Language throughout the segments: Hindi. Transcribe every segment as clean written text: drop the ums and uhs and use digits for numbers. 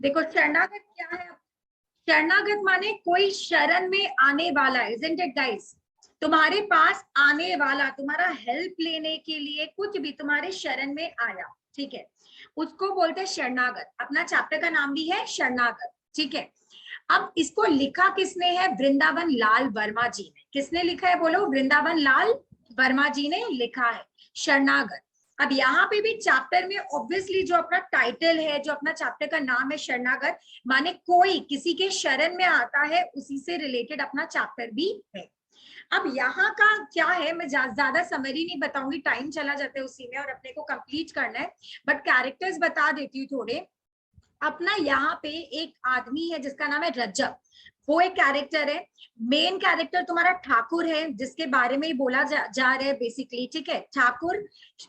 देखो शरणागत क्या है, शरणागत माने कोई शरण में आने वाला, इजंट इट गाइस? तुम्हारे पास आने वाला, तुम्हारा हेल्प लेने के लिए कुछ भी तुम्हारे शरण में आया, ठीक है, उसको बोलते हैं शरणागत। अपना चैप्टर का नाम भी है शरणागत, ठीक है। अब इसको लिखा किसने है? वृंदावन लाल वर्मा जी ने। किसने लिखा है बोलो? वृंदावन लाल वर्मा जी ने लिखा है शरणागत। अब यहाँ पे भी चैप्टर में ऑब्वियसली जो अपना टाइटल है, जो अपना चैप्टर का नाम है शरणागत, माने कोई किसी के शरण में आता है, उसी से रिलेटेड अपना चैप्टर भी है। अब यहाँ का क्या है, मैं ज्यादा समरी नहीं बताऊंगी, टाइम चला जाता है उसी में और अपने को कंप्लीट करना है, बट कैरेक्टर्स बता देती हूँ थोड़े। अपना यहाँ पे एक आदमी है जिसका नाम है रज्जब, वो एक कैरेक्टर है। मेन कैरेक्टर तुम्हारा ठाकुर है, जिसके बारे में ही बोला जा रहा है बेसिकली, ठीक है। ठाकुर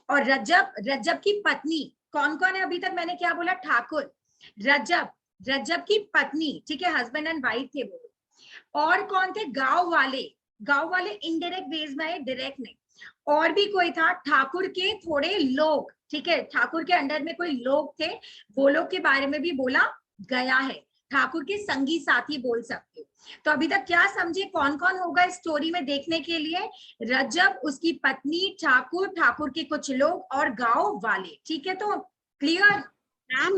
और रज्जब, रज्जब की पत्नी। कौन कौन है अभी तक? मैंने क्या बोला? ठाकुर, रज्जब, रज्जब की पत्नी, ठीक है, हस्बैंड एंड वाइफ थे वो। और कौन थे? गांव वाले। गांव वाले इनडायरेक्ट वेज में है, डायरेक्ट नहीं। और भी कोई था, ठाकुर के थोड़े लोग, ठीक है, ठाकुर के अंडर में कोई लोग थे, वो लोग के बारे में भी बोला गया है। ठाकुर के संगी साथी बोल सकते हो। तो अभी तक क्या समझे कौन कौन होगा इस स्टोरी में देखने के लिए? रज्जब, उसकी पत्नी, ठाकुर, ठाकुर के कुछ लोग और गांव वाले, ठीक है। तो क्लियर? मैम,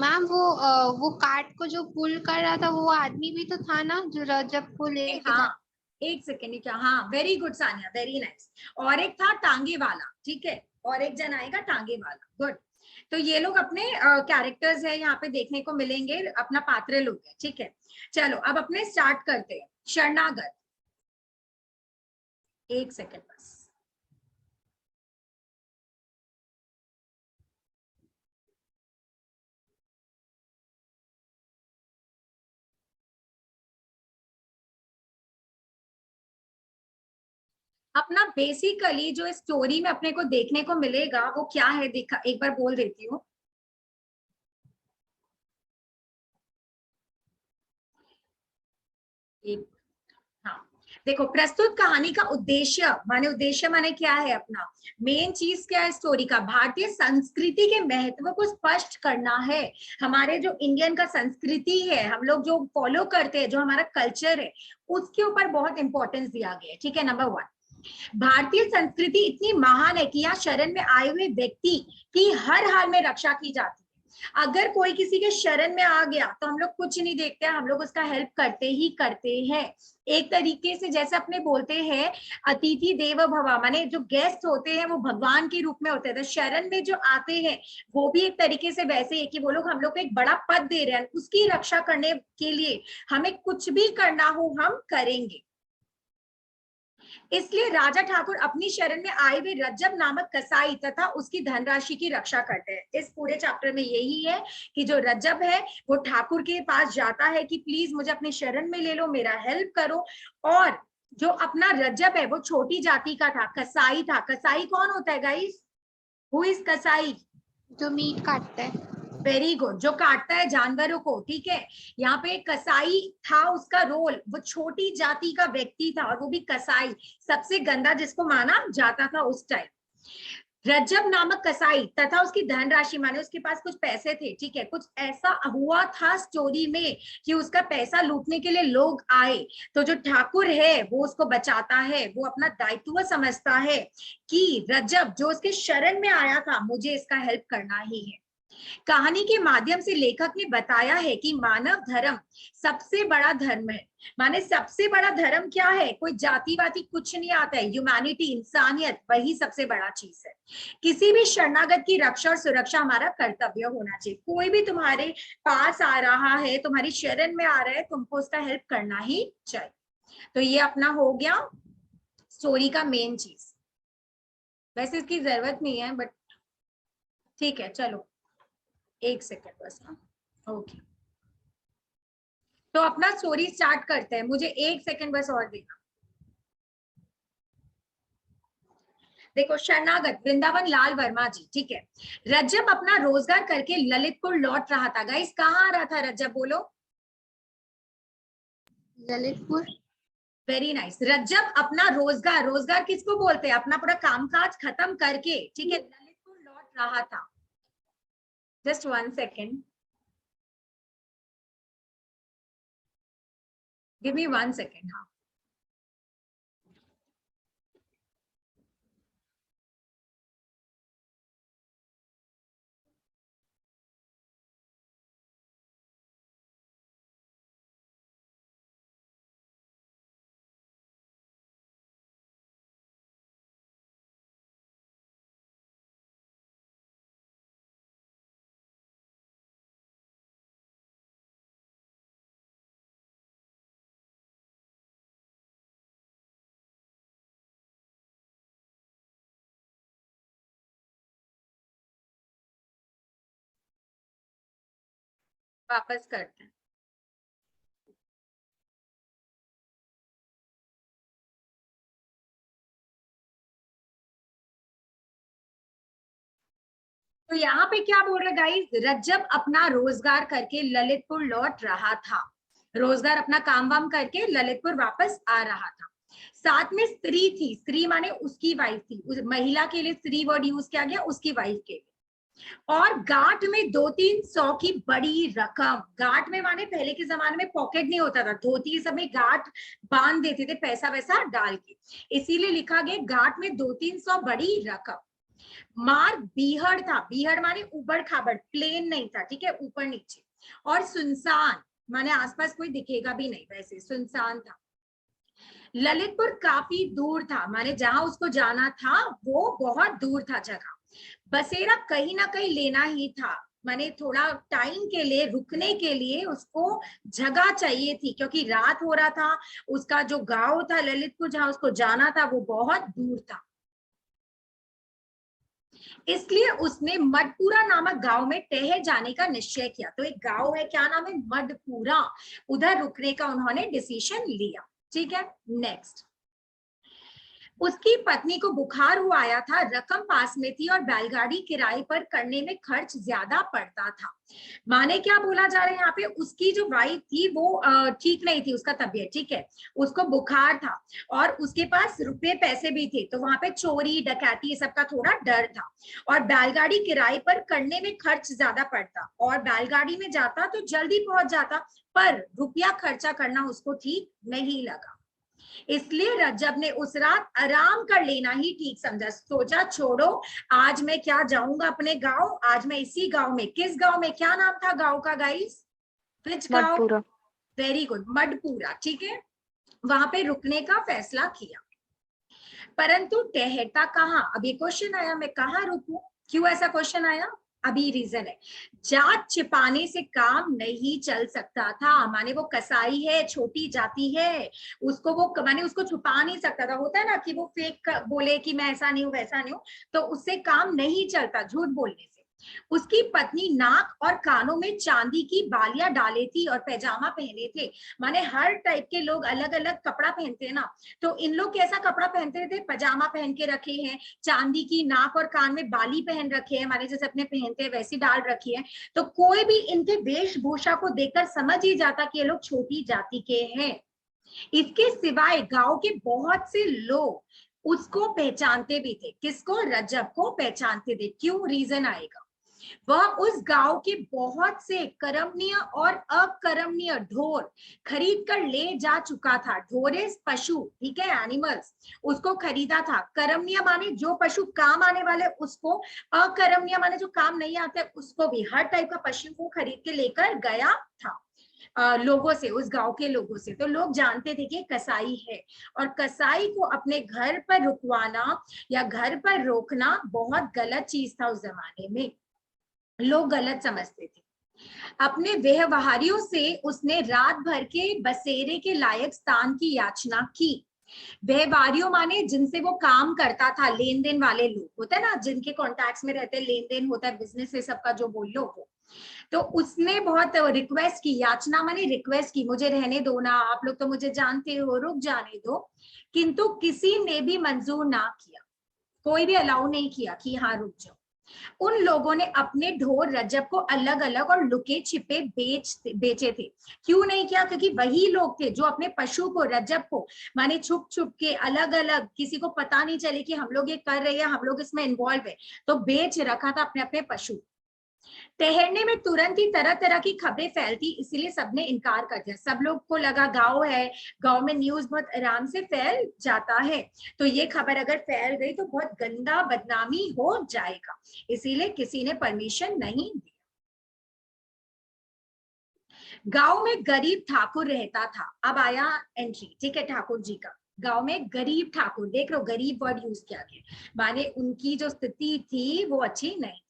मैम वो कार्ट को जो पुल कर रहा था वो आदमी भी तो था ना, जो रजब को लेके जा। हाँ, एक सेकेंड, क्या? हाँ, very good Sania, very nice. और एक था टांगे वाला, ठीक है, और एक जन आएगा टांगे वाला। गुड। तो ये लोग अपने कैरेक्टर्स है, यहाँ पे देखने को मिलेंगे, अपना पात्र लोग है, ठीक है। चलो अब अपने स्टार्ट करते हैं। शरणागत, एक सेकेंड बस। अपना बेसिकली जो स्टोरी में अपने को देखने को मिलेगा वो क्या है, देखा एक बार बोल देती हूँ। एक, हाँ, देखो, प्रस्तुत कहानी का उद्देश्य माने क्या है? अपना मेन चीज क्या है स्टोरी का? भारतीय संस्कृति के महत्व को स्पष्ट करना है। हमारे जो इंडियन का संस्कृति है, हम लोग जो फॉलो करते हैं, जो हमारा कल्चर है, उसके ऊपर बहुत इंपॉर्टेंस दिया गया है, ठीक है। नंबर वन, भारतीय संस्कृति इतनी महान है कि यहाँ शरण में आए हुए व्यक्ति की हर हाल में रक्षा की जाती है। अगर कोई किसी के शरण में आ गया तो हम लोग कुछ नहीं देखते, हम लोग उसका हेल्प करते ही करते हैं। एक तरीके से जैसे अपने बोलते हैं अतिथि देवो भव, माने जो गेस्ट होते हैं वो भगवान के रूप में होते हैं। तो शरण में जो आते हैं वो भी एक तरीके से वैसे है कि वो लोग हम लोग को एक बड़ा पद दे रहे हैं, उसकी रक्षा करने के लिए हमें कुछ भी करना हो हम करेंगे। इसलिए राजा ठाकुर अपनी शरण में आए हुए रज्जब नामक कसाई तथा उसकी धनराशि की रक्षा करते हैं। इस पूरे चैप्टर में यही है कि जो रज्जब है वो ठाकुर के पास जाता है कि प्लीज मुझे अपनी शरण में ले लो, मेरा हेल्प करो। और जो अपना रज्जब है वो छोटी जाति का था, कसाई था। कसाई कौन होता है गाइस? हु इज कसाई? जो मीट काटता है। वेरी गुड, जो काटता है जानवरों को, ठीक है। यहाँ पे कसाई था, उसका रोल, वो छोटी जाति का व्यक्ति था और वो भी कसाई, सबसे गंदा जिसको माना जाता था उस टाइम। रज्जब नामक कसाई तथा उसकी धनराशि, माने उसके पास कुछ पैसे थे, ठीक है। कुछ ऐसा हुआ था स्टोरी में कि उसका पैसा लूटने के लिए लोग आए, तो जो ठाकुर है वो उसको बचाता है। वो अपना दायित्व समझता है कि रज्जब जो उसके शरण में आया था, मुझे इसका हेल्प करना ही है। कहानी के माध्यम से लेखक ने बताया है कि मानव धर्म सबसे बड़ा धर्म है। माने सबसे बड़ा धर्म क्या है? कोई जातिवादी कुछ नहीं आता है, ह्यूमैनिटी, इंसानियत, वही सबसे बड़ा चीज है। किसी भी शरणागत की रक्षा और सुरक्षा हमारा कर्तव्य होना चाहिए। कोई भी तुम्हारे पास आ रहा है, तुम्हारी शरण में आ रहा है, तुमको उसका हेल्प करना ही चाहिए। तो ये अपना हो गया स्टोरी का मेन चीज। वैसे इसकी जरूरत नहीं है बट ठीक है, चलो एक सेकेंड बस। हाँ, ओके। तो अपना स्टोरी स्टार्ट करते हैं, मुझे एक सेकंड बस और देना। देखो, शरणागत वृंदावन लाल वर्मा जी, ठीक है। रज्जब अपना रोजगार करके ललितपुर लौट रहा था। गाइस कहाँ आ रहा था रज्जब? बोलो। ललितपुर। Very nice. रज्जब अपना रोजगार, रोजगार किसको बोलते हैं? अपना पूरा कामकाज खत्म करके, ठीक है, ललितपुर लौट रहा था। Just one second. Give me 1 second. हाँ, वापस करते हैं। तो यहाँ पे क्या बोल रहे गाइस, रज्जब अपना रोजगार करके ललितपुर लौट रहा था, रोजगार अपना काम वाम करके ललितपुर वापस आ रहा था। साथ में स्त्री थी, स्त्री माने उसकी वाइफ थी, उस महिला के लिए स्त्री वर्ड यूज किया गया, उसकी वाइफ के लिए। और गांठ में 200-300 की बड़ी रकम, गांठ में माने पहले के जमाने में पॉकेट नहीं होता था, धोती सब में गांठ बांध देते थे पैसा वैसा डाल के, इसीलिए लिखा गया गांठ में 200-300 बड़ी रकम। मार्ग बीहड़ था, बीहड़ माने उबड़ खाबड़, प्लेन नहीं था, ठीक है, ऊपर नीचे। और सुनसान माने आसपास कोई दिखेगा भी नहीं, वैसे सुनसान था। ललितपुर काफी दूर था, माने जहां उसको जाना था वो बहुत दूर था जगह। बसेरा कहीं ना कहीं लेना ही था, माने थोड़ा टाइम के लिए रुकने के लिए उसको जगह चाहिए थी, क्योंकि रात हो रहा था। उसका जो गांव था ललितपुर जहां उसको जाना था वो बहुत दूर था, इसलिए उसने मडपुरा नामक गांव में ठहर जाने का निश्चय किया। तो एक गांव है, क्या नाम है, मडपुरा, उधर रुकने का उन्होंने डिसीजन लिया। ठीक है, नेक्स्ट। उसकी पत्नी को बुखार हुआ आया था, रकम पास में थी और बैलगाड़ी किराए पर करने में खर्च ज्यादा पड़ता था। माने क्या बोला जा रहा है यहाँ पे, उसकी जो वाइफ थी वो ठीक नहीं थी, उसका तबीयत, ठीक है, उसको बुखार था और उसके पास रुपए पैसे भी थे, तो वहां पे चोरी डकैती ये सब का थोड़ा डर था। और बैलगाड़ी किराए पर करने में खर्च ज्यादा पड़ता, और बैलगाड़ी में जाता तो जल्दी पहुंच जाता, पर रुपया खर्चा करना उसको ठीक नहीं लगा। इसलिए रज्जब ने उस रात आराम कर लेना ही ठीक समझा, सोचा छोड़ो, आज मैं क्या जाऊंगा अपने गांव, आज मैं इसी गांव में, किस गांव में, क्या नाम था गांव का गाइस, विच गांव, मडपुरा। वेरी गुड, मडपुरा, ठीक है, वहां पे रुकने का फैसला किया। परंतु ठहरता कहाँ, अभी क्वेश्चन आया, मैं कहाँ रुकूं, क्यों ऐसा क्वेश्चन आया, अभी रीजन है, जात छिपाने से काम नहीं चल सकता था, माने वो कसाई है, छोटी जाति है, उसको वो माने उसको छुपा नहीं सकता था, होता है ना कि वो फेक बोले कि मैं ऐसा नहीं हूं वैसा नहीं हूं, तो उससे काम नहीं चलता झूठ बोलने से। उसकी पत्नी नाक और कानों में चांदी की बालियां डाले थी और पैजामा पहने थे, माने हर टाइप के लोग अलग अलग कपड़ा पहनते हैं ना, तो इन लोग कैसा कपड़ा पहनते थे, पजामा पहन के रखे हैं, चांदी की नाक और कान में बाली पहन रखे हैं, माने जैसे अपने पहनते हैं वैसी डाल रखी है, तो कोई भी इनके वेशभूषा को देखकर समझ ही जाता कि ये लोग छोटी जाति के हैं। इसके सिवाय गांव के बहुत से लोग उसको पहचानते भी थे, किसको, रजब को पहचानते थे, क्यों, रीजन आएगा। वह उस गांव के बहुत से कर्मणीय और अकर्मणीय ढोर खरीद कर ले जा चुका था, ढोरेस पशु, ठीक है, एनिमल्स, उसको खरीदा था। कर्मणीय माने जो पशु काम आने वाले उसको, अकर्मणीय माने जो काम नहीं आते उसको भी, हर टाइप का पशु को खरीद के लेकर गया था लोगों से, उस गांव के लोगों से। तो लोग जानते थे कि कसाई है, और कसाई को अपने घर पर रुकवाना या घर पर रोकना बहुत गलत चीज था उस जमाने में, लोग गलत समझते थे। अपने व्यवहारियों से उसने रात भर के बसेरे के लायक स्थान की याचना की। व्यवहारियों माने जिनसे वो काम करता था, लेन देन वाले लोग होते हैं ना, जिनके कॉन्टैक्ट्स में रहते हैं, लेन देन होता है, बिजनेस है सबका जो बोल लो वो, तो उसने बहुत रिक्वेस्ट की, याचना माने रिक्वेस्ट की, मुझे रहने दो ना, आप लोग तो मुझे जानते हो, रुक जाने दो, किंतु किसी ने भी मंजूर ना किया, कोई भी अलाउ नहीं किया कि हाँ रुक जाओ। उन लोगों ने अपने ढोर रजब को अलग अलग और लुके छिपे बेचे थे। क्यों नहीं किया, क्योंकि वही लोग थे जो अपने पशु को, रजब को, माने छुप छुप के अलग अलग, किसी को पता नहीं चले कि हम लोग ये कर रहे हैं, हम लोग इसमें इन्वॉल्व है, तो बेच रखा था अपने अपने पशु। ठहरने में तुरंत ही तरह तरह की खबरें फैलती, इसीलिए सबने इनकार कर दिया। सब लोग को लगा गांव है, गांव में न्यूज बहुत आराम से फैल जाता है, तो ये खबर अगर फैल गई तो बहुत गंदा बदनामी हो जाएगा, इसीलिए किसी ने परमिशन नहीं दी। गांव में गरीब ठाकुर रहता था। अब आया एंट्री, ठीक है, ठाकुर जी का। गांव में गरीब ठाकुर, देख लो गरीब वर्ड यूज किया गया, माने उनकी जो स्थिति थी वो अच्छी नहीं,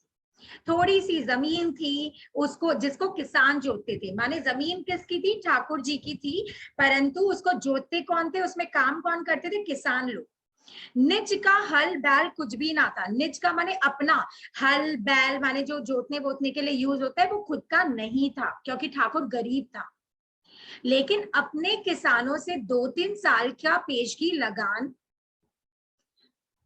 थोड़ी सी जमीन थी उसको, जिसको किसान जोतते थे, माने जमीन किसकी थी, ठाकुर जी की थी, परंतु उसको जोतते कौन थे, उसमें काम कौन करते थे, किसान लोग। निज का हल बैल कुछ भी ना था, निज का माने अपना, हल बैल माने जो जोतने बोतने के लिए यूज होता है, वो खुद का नहीं था क्योंकि ठाकुर गरीब था। लेकिन अपने किसानों से 2-3 साल का पेशगी लगान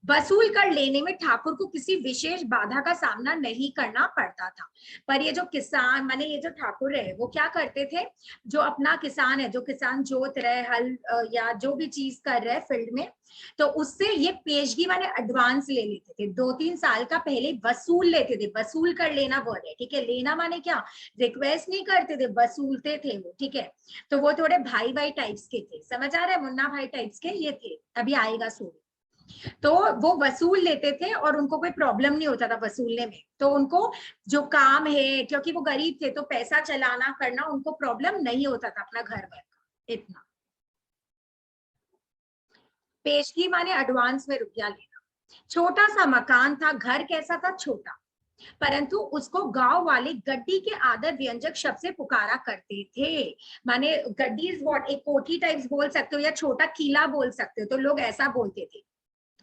वसूल कर लेने में ठाकुर को किसी विशेष बाधा का सामना नहीं करना पड़ता था। पर ये जो किसान माने ये जो ठाकुर है वो क्या करते थे, जो अपना किसान है, जो किसान जोत रहे हल या जो भी चीज कर रहे फील्ड में, तो उससे ये पेशगी माने एडवांस ले लेते थे, 2-3 साल का पहले वसूल लेते थे। वसूल कर लेना वर्ड है, ठीक है, लेना माने क्या, रिक्वेस्ट नहीं करते थे, वसूलते थे वो, ठीक है। तो वो थोड़े भाई भाई टाइप्स के थे, समझ आ रहा है, मुन्ना भाई टाइप्स के ये थे, अभी आएगा सोच। तो वो वसूल लेते थे और उनको कोई प्रॉब्लम नहीं होता था वसूलने में, तो उनको जो काम है, क्योंकि वो गरीब थे तो पैसा चलाना करना उनको प्रॉब्लम नहीं होता था अपना घर वर का इतना। पेशगी माने एडवांस में रुपया लेना। छोटा सा मकान था, घर कैसा था, छोटा, परंतु उसको गांव वाले गड्डी के आदर व्यंजक शब्द से पुकारा करते थे। माने गड्डी इज व्हाट, एक कोठी टाइप्स बोल सकते हो या छोटा किला बोल सकते हो, तो लोग ऐसा बोलते थे।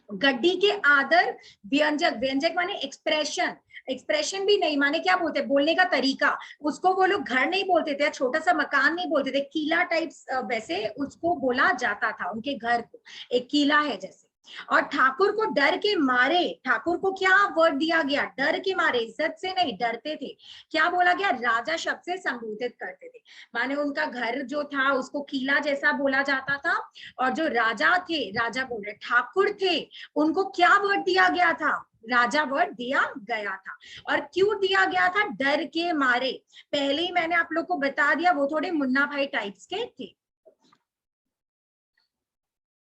गड्डी के आदर व्यंजक, व्यंजक माने एक्सप्रेशन, एक्सप्रेशन भी नहीं, माने क्या बोलते हैं, बोलने का तरीका, उसको वो लोग घर नहीं बोलते थे, छोटा सा मकान नहीं बोलते थे, किला टाइप्स वैसे उसको बोला जाता था, उनके घर को एक किला है जैसे। और ठाकुर को डर के मारे, ठाकुर को क्या वर्ड दिया गया, डर के मारे, इज्जत से नहीं, डरते थे, क्या बोला गया, राजा शब्द से संबोधित करते थे। माने उनका घर जो था उसको किला जैसा बोला जाता था, और जो राजा थे, राजा बोल रहे ठाकुर थे, उनको क्या वर्ड दिया गया था, राजा वर्ड दिया गया था। और क्यों दिया गया था, डर के मारे। पहले ही मैंने आप लोग को बता दिया वो थोड़े मुन्ना भाई टाइप्स के थे।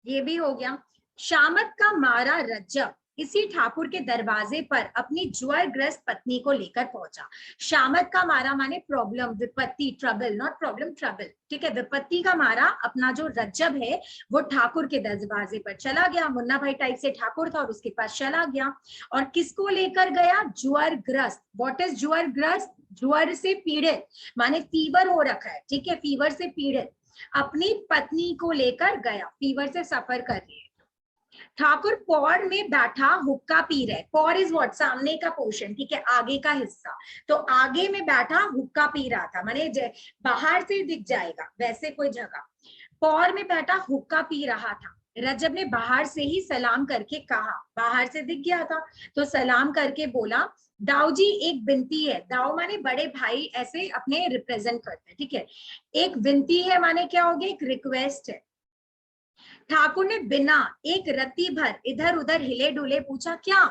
ये भी हो गया। शामत का मारा रज्जब इसी ठाकुर के दरवाजे पर अपनी ज्वरग्रस्त पत्नी को लेकर पहुंचा। शामत का मारा माने प्रॉब्लम, विपत्ति, ट्रबल, नॉट प्रॉब्लम, ट्रबल, ठीक है। विपत्ति का मारा अपना जो रज्जब है वो ठाकुर के दरवाजे पर चला गया, मुन्ना भाई टाइप से ठाकुर था और उसके पास चला गया। और किसको लेकर गया, ज्वरग्रस्त। व्हाट इज ज्वरग्रस्त, ज्वर से पीड़ित, माने फीवर हो रखा है, ठीक है, फीवर से पीड़ित अपनी पत्नी को लेकर गया, फीवर से सफर कर रही है। ठाकुर पौड़ में बैठा हुक्का पी रहे, पौड़ इज व्हाट, सामने का पोर्शन, ठीक है, आगे का हिस्सा, तो आगे में बैठा हुक्का पी रहा था, माने बाहर से दिख जाएगा वैसे कोई जगह, पौड़ में बैठा हुक्का पी रहा था। रजब ने बाहर से ही सलाम करके कहा, बाहर से दिख गया था तो सलाम करके बोला, दाऊ जी एक विनती है, दाऊ माने बड़े भाई ऐसे अपने रिप्रेजेंट करते हैं, ठीक है, एक विनती है माने क्या हो गया, एक रिक्वेस्ट है। ठाकुर ने बिना एक रत्ती भर इधर उधर हिले डुले पूछा, क्या,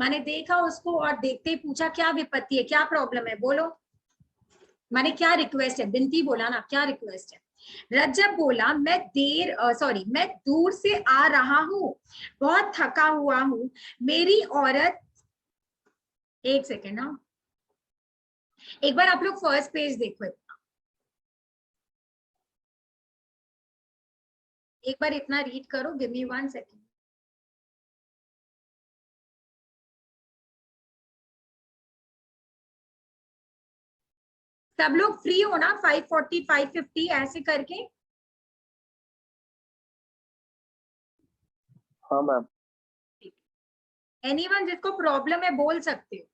माने देखा उसको और देखते ही पूछा क्या विपत्ति है, क्या प्रॉब्लम है, बोलो, माने क्या रिक्वेस्ट है, बिनती बोला ना, क्या रिक्वेस्ट है। रज्जब बोला, मैं दूर से आ रहा हूँ, बहुत थका हुआ हूँ, मेरी औरत, एक सेकेंड ना, एक बार आप लोग फर्स्ट पेज देखो, एक बार इतना रीड करो, गिव मी 1 सेकेंड। सब लोग फ्री हो ना, 5:40 5:50 ऐसे करके। हाँ मैम। एनीवन जिसको प्रॉब्लम है बोल सकते हो।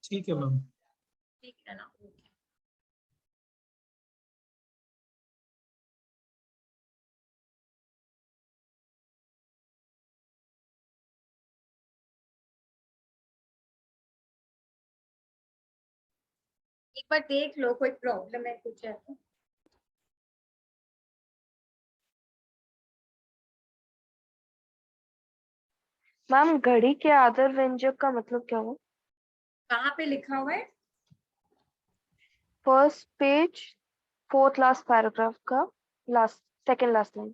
ठीक है मैम। ठीक है ना, एक बार देख लो कोई प्रॉब्लम है कुछ है तो। मैम घड़ी के आदर व्यंजक का मतलब क्या हुआ? कहाँ पे लिखा हुआ है? First page, fourth last paragraph का last, second last line.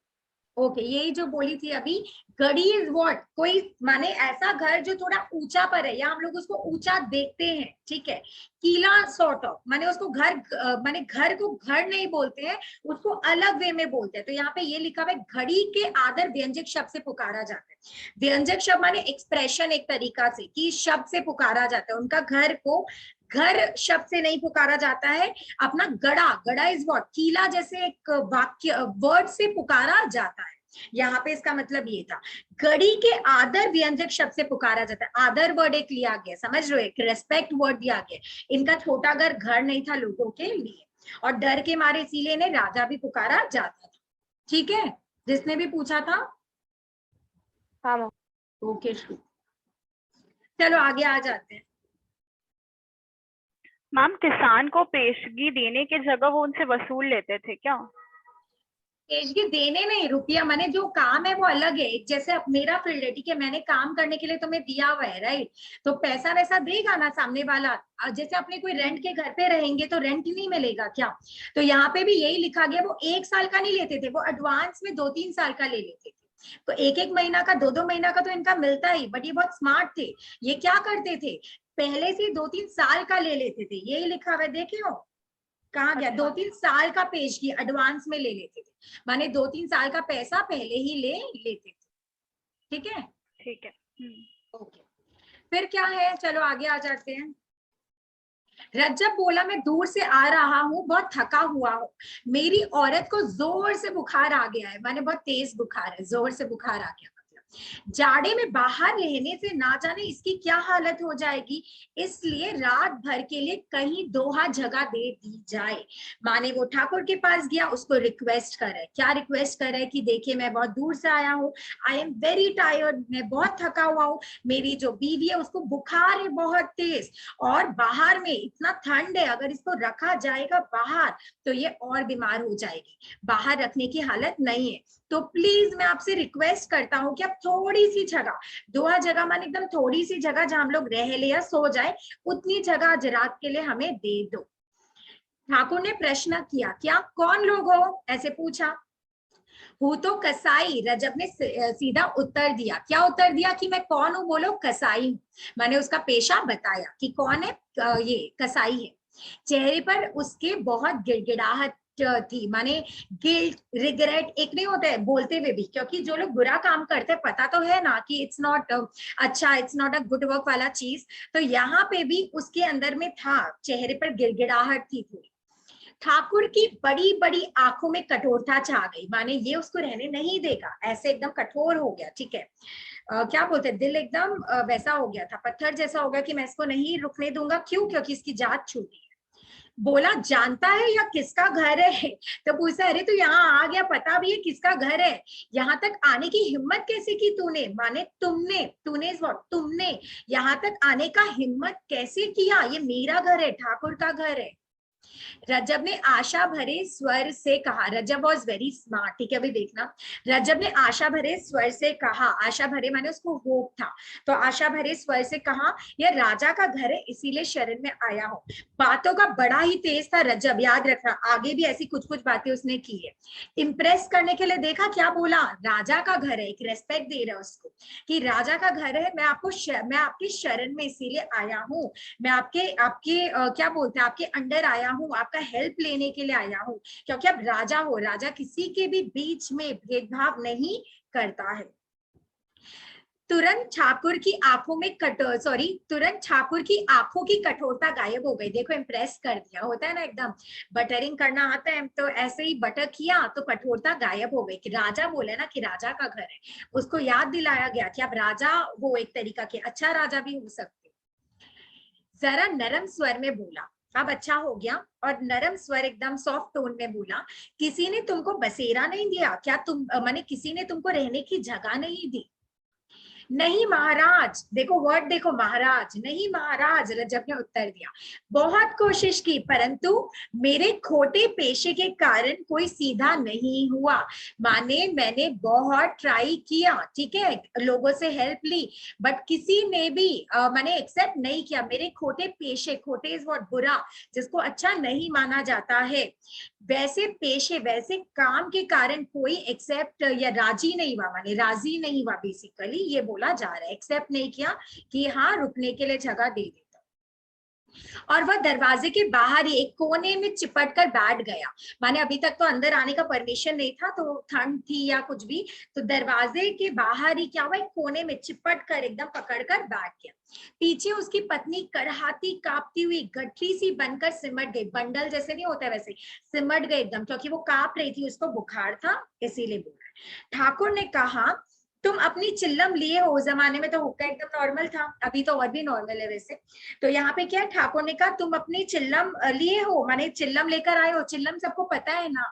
Okay, यही जो बोली थी अभी, गढ़ी इज व्हाट, कोई माने ऐसा घर जो थोड़ा ऊंचा पर है, या हम लोग उसको ऊंचा देखते हैं, ठीक है। किला सॉर्ट ऑफ, माने उसको घर, माने घर को घर नहीं बोलते हैं, उसको अलग वे में बोलते हैं। तो यहाँ पे ये लिखा हुआ है, घड़ी के आदर व्यंजक शब्द से पुकारा जाता है। व्यंजक शब्द माने एक्सप्रेशन, एक तरीका से कि शब्द से पुकारा जाता है। उनका घर को घर शब्द से नहीं पुकारा जाता है, अपना गड़ा, गड़ा इज व्हाट, किला जैसे एक वाक्य वर्ड से पुकारा जाता है। यहाँ पे इसका मतलब ये था, गड़ी के आदर व्यंजक शब्द से पुकारा जाता है। आदर वर्ड एक लिया गया, समझ रहे हो, एक रेस्पेक्ट वर्ड दिया गया। इनका छोटा घर घर नहीं था लोगों के लिए, और डर के मारे इसीलिए इन्हें राजा भी पुकारा जाता था। ठीक है, जिसने भी पूछा था। हाँ मैम। ओके, चलो आगे आ जाते हैं। मैम किसान को पेशगी देने के जगह वो उनसे वसूल लेते थे क्या? पेशगी देने नहीं, रुपया माने जो काम है वो अलग है। एक जैसे अब मेरा फील्ड है, ठीक है, मैंने काम करने के लिए तुम्हें दिया हुआ है, राइट, तो पैसा वैसा देगा ना सामने वाला। जैसे अपने कोई रेंट के घर पे रहेंगे तो रेंट नहीं मिलेगा क्या? तो यहाँ पे भी यही लिखा गया, वो 1 साल का नहीं लेते थे, वो एडवांस में 2-3 साल का ले लेते थे। तो 1-1 महीना का, 2-2 महीना का तो इनका मिलता ही। बट ये बहुत स्मार्ट थे, ये क्या करते थे, पहले से 2-3 साल का ले लेते थे। यही लिखा हुआ है, देखे हो कहाँ गया, 2-3 साल का पेशगी एडवांस में ले लेते थे, माने 2-3 साल का पैसा पहले ही ले लेते थे। ठीक है, ठीक है। ओके, फिर क्या है, चलो आगे आ जाते हैं। रज्जब बोला, मैं दूर से आ रहा हूँ, बहुत थका हुआ हूँ, मेरी औरत को जोर से बुखार आ गया है, माने बहुत तेज बुखार है, जोर से बुखार आ गया। जाड़े में बाहर रहने से ना जाने इसकी क्या हालत हो जाएगी, इसलिए रात भर के लिए कहीं दोहा जगह दे दी जाए। माने वो ठाकुर के पास गया, उसको रिक्वेस्ट कर रहा है, क्या रिक्वेस्ट कर रहा है कि देखिए मैं बहुत दूर से आया हूँ, आई एम वेरी टायर्ड, मैं बहुत थका हुआ हूँ, मेरी जो बीवी है उसको बुखार है बहुत तेज, और बाहर में इतना ठंड है, अगर इसको रखा जाएगा बाहर तो ये और बीमार हो जाएगी, बाहर रखने की हालत नहीं है। तो प्लीज मैं आपसे रिक्वेस्ट करता हूँ कि आप थोड़ी सी जगह, दोहा जगह माने एकदम थोड़ी सी जगह जहां हम लोग रह ले या सो जाए, उतनी जगह आज रात के लिए हमें दे दो। ठाकुर ने प्रश्न किया, क्या कौन लोग हो, ऐसे पूछा। हूँ तो कसाई, रजब ने सीधा उत्तर दिया। क्या उत्तर दिया कि मैं कौन हूँ, बोलो कसाई हूँ। मैंने उसका पेशा बताया कि कौन है, ये कसाई है। चेहरे पर उसके बहुत गिड़गिड़ाहट थी, माने गिल्ट, रिग्रेट एक नहीं होता है बोलते हुए भी, क्योंकि जो लोग बुरा काम करते हैं पता तो है ना कि इट्स नॉट अच्छा, it's not a good work वाला चीज। तो यहाँ पे भी उसके अंदर में था, चेहरे पर गिड़गिड़ाहट थी थोड़ी। ठाकुर की बड़ी बड़ी आंखों में कठोरता छा गई, माने ये उसको रहने नहीं देगा, ऐसे एकदम कठोर हो गया, ठीक है। क्या बोलते हैं, दिल एकदम वैसा हो गया था, पत्थर जैसा हो गया कि मैं इसको नहीं रुकने दूंगा। क्यों? क्योंकि इसकी जात छूटी है। बोला, जानता है या किसका घर है? तो पूछा, अरे तू यहाँ आ गया, पता भी है किसका घर है, यहाँ तक आने की हिम्मत कैसे की तूने, माने तुमने, तूने तुमने यहाँ तक आने का हिम्मत कैसे किया, ये मेरा घर है, ठाकुर का घर है। रजब ने आशा भरे स्वर से कहा, रजब वॉज वेरी स्मार्ट, ठीक है, अभी देखना। रजब ने आशा भरे स्वर से कहा, आशा भरे माने उसको होप था, तो आशा भरे स्वर से कहा, यह राजा का घर है इसीलिए शरण में आया हूँ। बातों का बड़ा ही तेज था रजब, याद रखना, आगे भी ऐसी कुछ कुछ बातें उसने की है। इम्प्रेस करने के लिए, देखा क्या बोला, राजा का घर है, एक रेस्पेक्ट दे रहा है उसको कि राजा का घर है, मैं आपकी शरण में इसीलिए आया हूँ, मैं आपके आपके क्या बोलते हैं, आपके अंडर आया हूँ, आपका हेल्प लेने के लिए आया हूँ, क्योंकि अब राजा हो, राजा किसी के भी बीच में भेदभाव नहीं करता है। तुरंत ठाकुर की आंखों में तुरंत ठाकुर की आंखों की कठोरता गायब हो गई। देखो, इम्प्रेस कर दिया, होता है ना एकदम बटरिंग करना आता है, तो ऐसे ही बटर किया तो कठोरता गायब हो गई, कि राजा बोले ना कि राजा का घर है, उसको याद दिलाया गया कि आप राजा हो, एक तरीका के अच्छा राजा भी हो सकते। जरा नरम स्वर में बोला, अब अच्छा हो गया, और नरम स्वर एकदम सॉफ्ट टोन में बोला, किसी ने तुमको बसेरा नहीं दिया क्या, तुम माने किसी ने तुमको रहने की जगह नहीं दी, नहीं महाराज, देखो वर्ड देखो, महाराज नहीं महाराज, रजब ने उत्तर दिया। बहुत कोशिश की परंतु मेरे खोटे पेशे के कारण कोई सीधा नहीं हुआ। माने मैंने बहुत ट्राई किया, ठीक है, लोगों से हेल्प ली, बट किसी ने भी मैंने एक्सेप्ट नहीं किया। मेरे खोटे पेशे, खोटे इज व्हाट, बुरा, जिसको अच्छा नहीं माना जाता है, वैसे पेशे वैसे काम के कारण कोई एक्सेप्ट या राजी नहीं हुआ, माने राजी नहीं हुआ, बेसिकली ये बोला जा रहा है, एक्सेप्ट नहीं किया कि हाँ रुकने के लिए जगह दे देता। और वह दरवाजे के बाहर ही एक कोने में चिपट कर बैठ गया। माने अभी तक तो अंदर आने का परमिशन नहीं था, तो ठंड थी या कुछ भी, तो दरवाजे के बाहर ही क्या हुआ, एक कोने में चिपट कर एकदम पकड़ कर बैठ गया। पीछे उसकी पत्नी कड़हाती कांपती हुई गठरी सी बनकर सिमट गई। बंडल जैसे नहीं होता वैसे सिमट गई एकदम, क्योंकि वो कांप रही थी, उसको बुखार था, इसीलिए बोल रहे। ठाकुर ने कहा तुम अपनी चिल्लम लिए हो। उस जमाने में तो हुक्का एकदम नॉर्मल था, अभी तो और भी नॉर्मल है वैसे। तो यहाँ पे क्या है, ठाकुर ने कहा तुम अपनी चिल्लम लिए हो, माने चिल्लम लेकर आए हो। चिल्लम सबको पता है ना,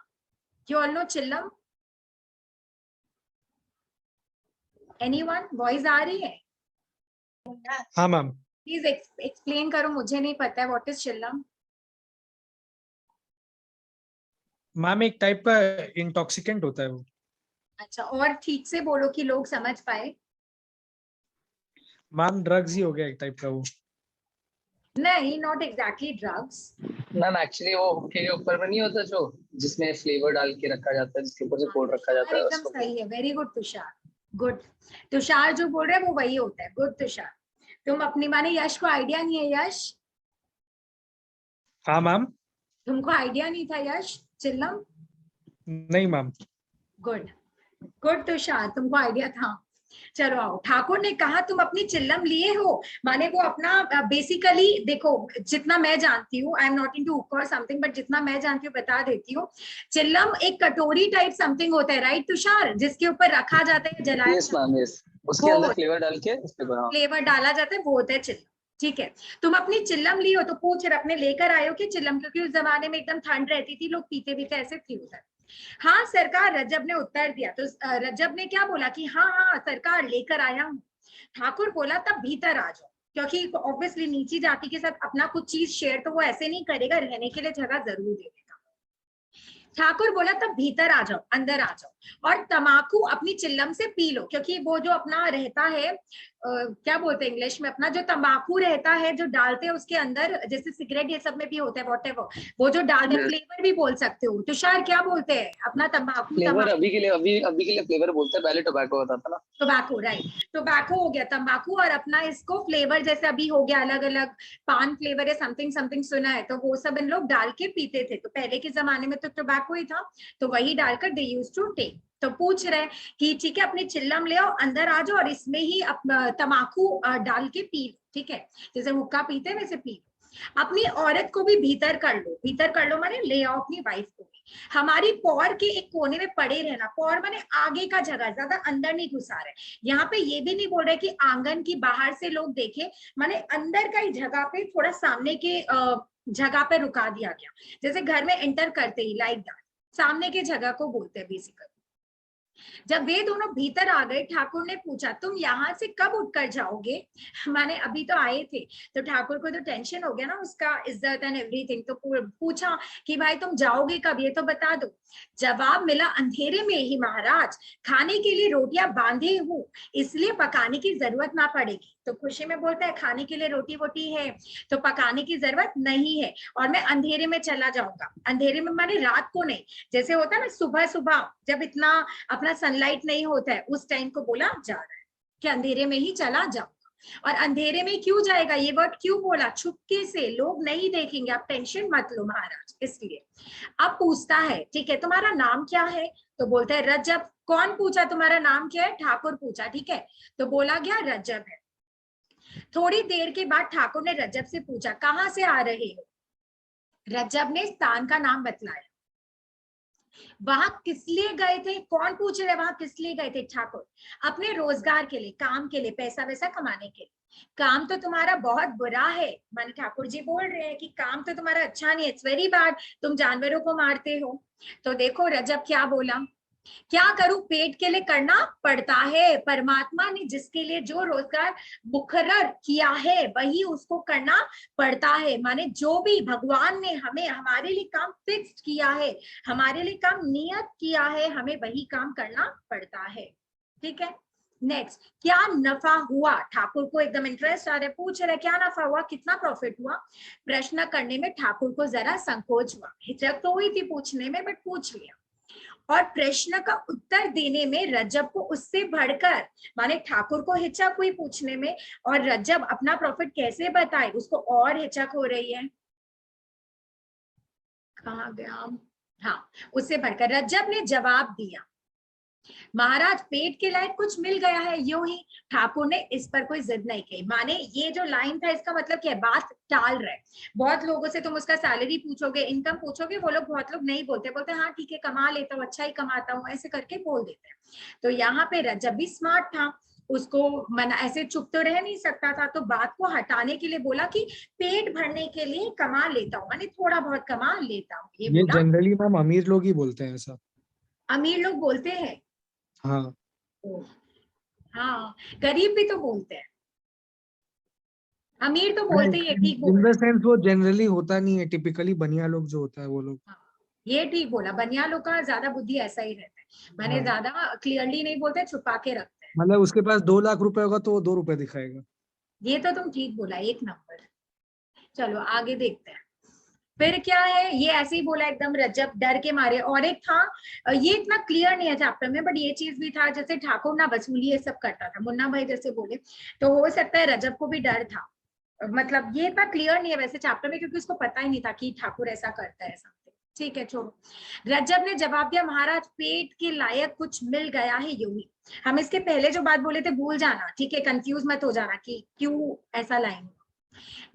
you all know chillum? Anyone? Voice आ रही है? हाँ मैम। प्लीज एक्सप्लेन करो, मुझे नहीं पता है व्हाट इज चिल्लम। मैम एक टाइप का इंटॉक्सिकेंट होता है वो। अच्छा, और ठीक से बोलो कि लोग समझ पाए। मैम ड्रग्स ही हो गया एक टाइप का वो। नहीं, not exactly drugs. Ma'am actually वो हुक्के के ऊपर में नहीं होता जो, जिसमें फ्लेवर डाल के रखा जाता है, जिसके ऊपर से कोट रखा जाता है एकदम उसको। सही है, very good Tushar, good. Tushar जो बोल रहे हैं वो वही होता है, गुड तुषार। तुम अपनी, माने यश को आइडिया नहीं है? यश, हाँ मैम। तुमको आइडिया नहीं था यश चिल्लम? नहीं मैम। गुड, गुड तुषार, तुमको आइडिया था। चलो आओ। ठाकुर ने कहा तुम अपनी चिल्लम लिए हो, माने वो अपना बेसिकली देखो, जितना मैं जानती हूँ, आई एम नॉट इनटू हुक्का और समथिंग, बट जितना मैं जानती हूँ बता देती हूँ। चिल्लम एक कटोरी टाइप समथिंग होता है, राइट तुषार, जिसके ऊपर रखा जाता है, जलाया यस मैम, यस, उसके अंदर फ्लेवर डाल के उस पे बना, फ्लेवर डाला जाता है, वो होता है चिल्लम। ठीक है, तुम अपनी चिल्लम ली हो, तो पूछ रहे अपने लेकर आए हो कि चिल्लम, क्योंकि उस जमाने में एकदम ठंड रहती थी, लोग पीते भी थे, ऐसे थी उधर। हाँ सरकार, रजब ने उत्तर दिया। तो रजब ने क्या बोला कि हाँ हाँ सरकार लेकर आया हूँ। ठाकुर बोला तब भीतर आ जाओ, क्योंकि ऑब्वियसली नीची जाति के साथ अपना कुछ चीज शेयर तो वो ऐसे नहीं करेगा, रहने के लिए जगह जरूर देगा। ठाकुर बोला तब भीतर आ जाओ, अंदर आ जाओ, और तमाकू अपनी चिल्लम से पी लो, क्योंकि वो जो अपना रहता है, क्या बोलते हैं इंग्लिश में, अपना जो तंबाकू रहता है जो डालते हैं उसके अंदर, जैसे सिगरेट ये सब में भी होता है, व्हाटएवर वो जो डालते हैं, फ्लेवर भी बोल सकते हो। तुषार क्या बोलते हैं अपना तंबाकू? फ्लेवर अभी के लिए फ्लेवर बोलते हैं, पहले टोबैको होता था ना। टोबैको, राइट, टोबैको हो गया तंबाकू, और अपना इसको फ्लेवर जैसे अभी हो गया अलग अलग, पान फ्लेवर है, समथिंग समथिंग सुना है, तो वो सब इन लोग डाल के पीते थे। तो पहले के जमाने में तो टोबैको ही था, तो वही डालकर दे यूज्ड टू टेक। तो पूछ रहे कि ठीक है अपनी चिल्लम ले आओ, अंदर आ जाओ, और इसमें ही तमाकू डाल के पी लो, ठीक है, जैसे हुक्का पीते हैं वैसे पी लो। अपनी औरत को भी भीतर कर लो, भीतर कर लो माने ले आओ अपनी वाइफ को भी। हमारी पौर के एक कोने में पड़े रहना, पौर माने आगे का जगह, ज्यादा अंदर नहीं घुसा रहे। यहाँ पे ये भी नहीं बोल रहे कि आंगन की बाहर से लोग देखे, माने अंदर का ही जगह पे, थोड़ा सामने के जगह पे रुका दिया गया, जैसे घर में एंटर करते ही, लाइक दैट, सामने के जगह को बोलते हैं बेसिकली। जब वे दोनों भीतर आ गए, ठाकुर ने पूछा तुम यहाँ से कब उठकर जाओगे? माने अभी तो आए थे, तो ठाकुर को तो टेंशन हो गया ना उसका, इज्जत एंड एवरीथिंग, तो पूछा कि भाई तुम जाओगे कब, ये तो बता दो। जवाब मिला अंधेरे में ही महाराज, खाने के लिए रोटियां बांधे हूँ, इसलिए पकाने की जरूरत ना पड़ेगी। तो खुशी में बोलता है खाने के लिए रोटी वोटी है तो पकाने की जरूरत नहीं है, और मैं अंधेरे में चला जाऊंगा। अंधेरे में माने रात को नहीं, जैसे होता है ना सुबह सुबह जब इतना अपना सनलाइट नहीं होता है, उस टाइम को बोला जा रहा है कि अंधेरे में ही चला जाऊंगा। और अंधेरे में क्यों जाएगा, ये वर्ड क्यों बोला? छुपके से, लोग नहीं देखेंगे, आप टेंशन मत लो महाराज, इसलिए। अब पूछता है ठीक है तुम्हारा नाम क्या है? तो बोलता है रजब। कौन पूछा तुम्हारा नाम क्या है? ठाकुर पूछा, ठीक है, तो बोला गया रजब है। थोड़ी देर के बाद ठाकुर ने रजब से पूछा कहाँ से आ रहे हो? रजब ने स्थान का नाम बतलाया। वहां किस लिए गए थे? कौन पूछ रहे वहां किस लिए गए थे? ठाकुर। अपने रोजगार के लिए, काम के लिए, पैसा वैसा कमाने के लिए। काम तो तुम्हारा बहुत बुरा है, माने ठाकुर जी बोल रहे हैं कि काम तो तुम्हारा अच्छा नहीं है, इट्स वेरी बैड, तुम जानवरों को मारते हो। तो देखो रजब क्या बोला, क्या करूं, पेट के लिए करना पड़ता है। परमात्मा ने जिसके लिए जो रोजगार मुकर्रर किया है वही उसको करना पड़ता है। माने जो भी भगवान ने हमें हमारे लिए काम फिक्स किया है, हमारे लिए काम नियत किया है, हमें वही काम करना पड़ता है। ठीक है, नेक्स्ट, क्या नफा हुआ। ठाकुर को एकदम इंटरेस्ट आ रहा है, पूछ रहे क्या नफा हुआ, कितना प्रॉफिट हुआ। प्रश्न करने में ठाकुर को जरा संकोच हुआ, हिचक तो हुई थी पूछने में, बट पूछ लिया। और प्रश्न का उत्तर देने में रजब को उससे बढ़कर, माने ठाकुर को हिचक हुई पूछने में, और रजब अपना प्रॉफिट कैसे बताए उसको और हिचक हो रही है। कहाँ गया, हाँ, उससे बढ़कर रजब ने जवाब दिया, महाराज पेट के लायक कुछ मिल गया है, यूं ही। ठाकुर ने इस पर कोई जिद नहीं की। माने ये जो लाइन था इसका मतलब क्या है, बात टाल रहे। बहुत लोगों से तुम उसका सैलरी पूछोगे, इनकम पूछोगे, वो लोग बहुत लोग नहीं बोलते, बोलते हाँ ठीक है कमा लेता हूँ, अच्छा ही कमाता हूँ, ऐसे करके बोल देते हैं। तो यहाँ पे रजब भी स्मार्ट था, उसको मना, ऐसे चुप तो रह नहीं सकता था, तो बात को हटाने के लिए बोला कि पेट भरने के लिए कमा लेता हूँ, माने थोड़ा बहुत कमा लेता हूँ, ये ये बोला। जनरली मैम अमीर लोग ही बोलते हैं ऐसा। अमीर लोग बोलते हैं, हाँ हाँ, गरीब भी तो बोलते हैं, अमीर तो बोलते ही है, ठीक इन बोल द रहा सेंस वो जनरली होता नहीं है, टिपिकली बनिया लोग जो होता है वो लोग। है। ये ठीक बोला, बनिया लोग का ज्यादा बुद्धि ऐसा ही रहता है, मैंने हाँ, ज्यादा क्लियरली नहीं बोलते, छुपा के रखते हैं। मतलब उसके पास 2 लाख रुपए होगा तो वो 2 रुपए दिखाएगा। ये तो तुम ठीक बोला, एक नंबर। चलो आगे देखते हैं, फिर क्या है। ये ऐसे ही बोला एकदम रजब डर के मारे। और एक था, ये इतना क्लियर नहीं है चैप्टर में, बट ये चीज भी था, जैसे ठाकुर ना वसूली ये सब करता था, मुन्ना भाई जैसे बोले, तो हो सकता है रजब को भी डर था। मतलब ये इतना क्लियर नहीं है वैसे चैप्टर में, क्योंकि उसको पता ही नहीं था कि ठाकुर ऐसा करता है समथिंग। ठीक है छोड़ो। रजब ने जवाब दिया, महाराज पेट के लायक कुछ मिल गया है, यूं ही। हम इसके पहले जो बात बोले थे भूल जाना, ठीक है, कंफ्यूज मत हो जाना कि क्यों ऐसा लाइन।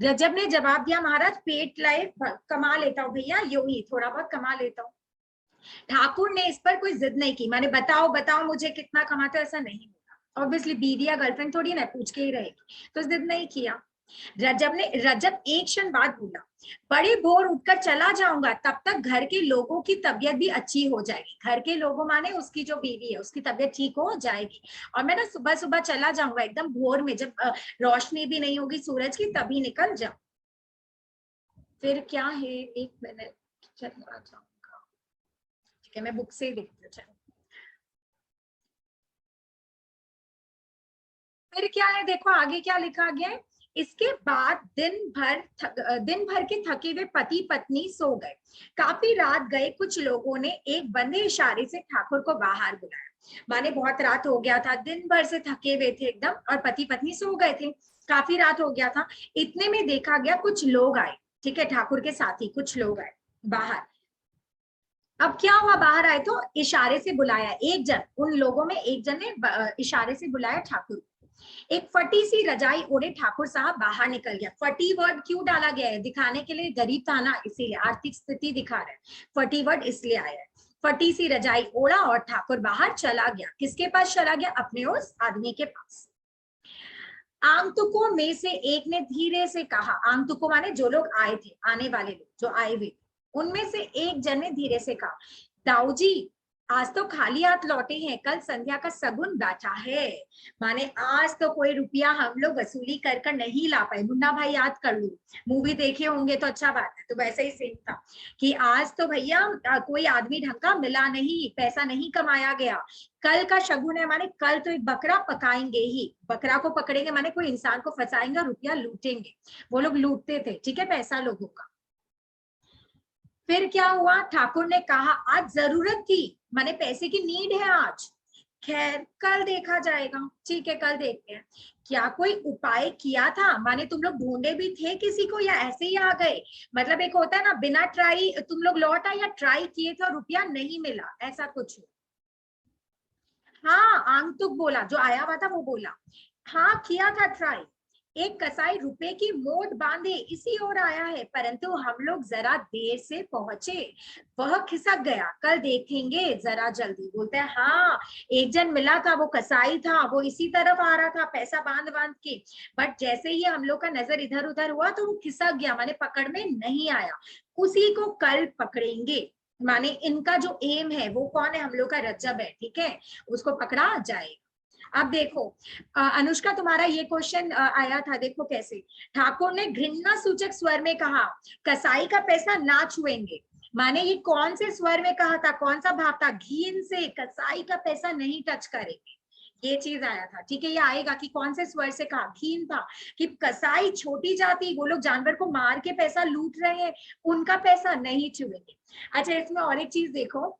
रजब ने जवाब दिया, महाराज पेट लायक कमा लेता हूँ भैया, यूं ही थोड़ा बहुत कमा लेता हूँ। ठाकुर ने इस पर कोई जिद नहीं की, माने बताओ बताओ मुझे कितना कमाते हो, ऐसा नहीं बोला। ऑब्वियसली बीवी या गर्लफ्रेंड थोड़ी ना पूछ के ही रहेगी, तो जिद नहीं किया। रजब एक क्षण बाद बोला, बड़ी भोर उठकर चला जाऊंगा, तब तक घर के लोगों की तबीयत भी अच्छी हो जाएगी। घर के लोगों माने उसकी जो बीवी है, उसकी तबीयत ठीक हो जाएगी। और मैं ना सुबह सुबह चला जाऊंगा, एकदम भोर में, जब रोशनी भी नहीं होगी सूरज की, तभी निकल जाऊं। फिर क्या है, एक मिनट, चला जाऊंगा, ठीक है, मैं बुक से ही देखती हूँ। फिर क्या है, देखो आगे क्या लिखा गया है। इसके बाद दिन भर के थके हुए पति पत्नी सो गए। काफी रात गए, कुछ लोगों ने एक बंदे इशारे से ठाकुर को बाहर बुलाया। माने बहुत रात हो गया था, दिन भर से थके हुए थे एकदम, और पति पत्नी सो गए थे, काफी रात हो गया था। इतने में देखा गया कुछ लोग आए, ठीक है, ठाकुर के साथी कुछ लोग आए बाहर। अब क्या हुआ, बाहर आए तो इशारे से बुलाया एक जन, उन लोगों में एक जन ने इशारे से बुलाया ठाकुर। एक फटी सी रजाई ओढ़े ठाकुर साहब बाहर निकल गया। फटी वर्ड क्यों डाला गया है, दिखाने के लिए, गरीब था ना इसीलिए, आर्थिक स्थिति दिखा रहा है, फटी वर्ड इसलिए आया है। फटी सी रजाई ओढ़ा और ठाकुर बाहर चला गया। किसके पास चला गया, अपने उस आदमी के पास। आगंतुकों में से एक ने धीरे से कहा, आगंतुकों माने जो लोग आए थे, आने वाले लोग जो आए हुए, उनमें से एक जन ने धीरे से कहा, दाऊ जी आज तो खाली हाथ लौटे हैं, कल संध्या का सगुन बैठा है। माने आज तो कोई रुपया हम लोग वसूली कर कर नहीं ला पाए। मुन्ना भाई याद कर लो, मूवी देखे होंगे तो अच्छा बात है। तो वैसे ही सेम था कि आज तो भैया कोई आदमी ढंग का मिला नहीं, पैसा नहीं कमाया गया। कल का शगुन है, माने कल तो एक बकरा पकाएंगे ही, बकरा को पकड़ेंगे माने कोई इंसान को फंसाएंगे, रुपया लूटेंगे। वो लोग लूटते थे, ठीक है, पैसा लोगों का। फिर क्या हुआ, ठाकुर ने कहा आज जरूरत थी, माने पैसे की नीड है आज, खैर कल देखा जाएगा। ठीक है कल देखते हैं। क्या कोई उपाय किया था, माने तुम लोग ढूंढे भी थे किसी को या ऐसे ही आ गए। मतलब एक होता है ना, बिना ट्राई तुम लोग लौट आए, या ट्राई किए थे और रुपया नहीं मिला, ऐसा कुछ। हाँ आंगतुक बोला, जो आया हुआ था वो बोला, हाँ किया था ट्राई। एक कसाई रुपए की मोट बांधे इसी ओर आया है, परंतु हम लोग जरा देर से पहुंचे, वह खिसक गया, कल देखेंगे जरा जल्दी। बोलते हैं हाँ एक जन मिला था, वो कसाई था, वो इसी तरफ आ रहा था पैसा बांध बांध के, बट जैसे ही हम लोग का नजर इधर उधर हुआ तो वो खिसक गया, माने पकड़ में नहीं आया, उसी को कल पकड़ेंगे। माने इनका जो एम है वो कौन है, हम लोग का रज्जब है, ठीक है, उसको पकड़ा जाएगा। अब देखो अनुष्का तुम्हारा ये क्वेश्चन आया था, देखो कैसे ठाकुर ने घृणा सूचक स्वर में कहा कसाई का पैसा ना छुएंगे, माने ये कौन से स्वर में कहा था, कौन सा भाव था, घीन से कसाई का पैसा नहीं टच करेंगे, ये चीज आया था, ठीक है। ये आएगा कि कौन से स्वर से कहा, घीन था कि कसाई छोटी जाति, वो लोग जानवर को मार के पैसा लूट रहे हैं, उनका पैसा नहीं छुएंगे। अच्छा इसमें और एक चीज देखो,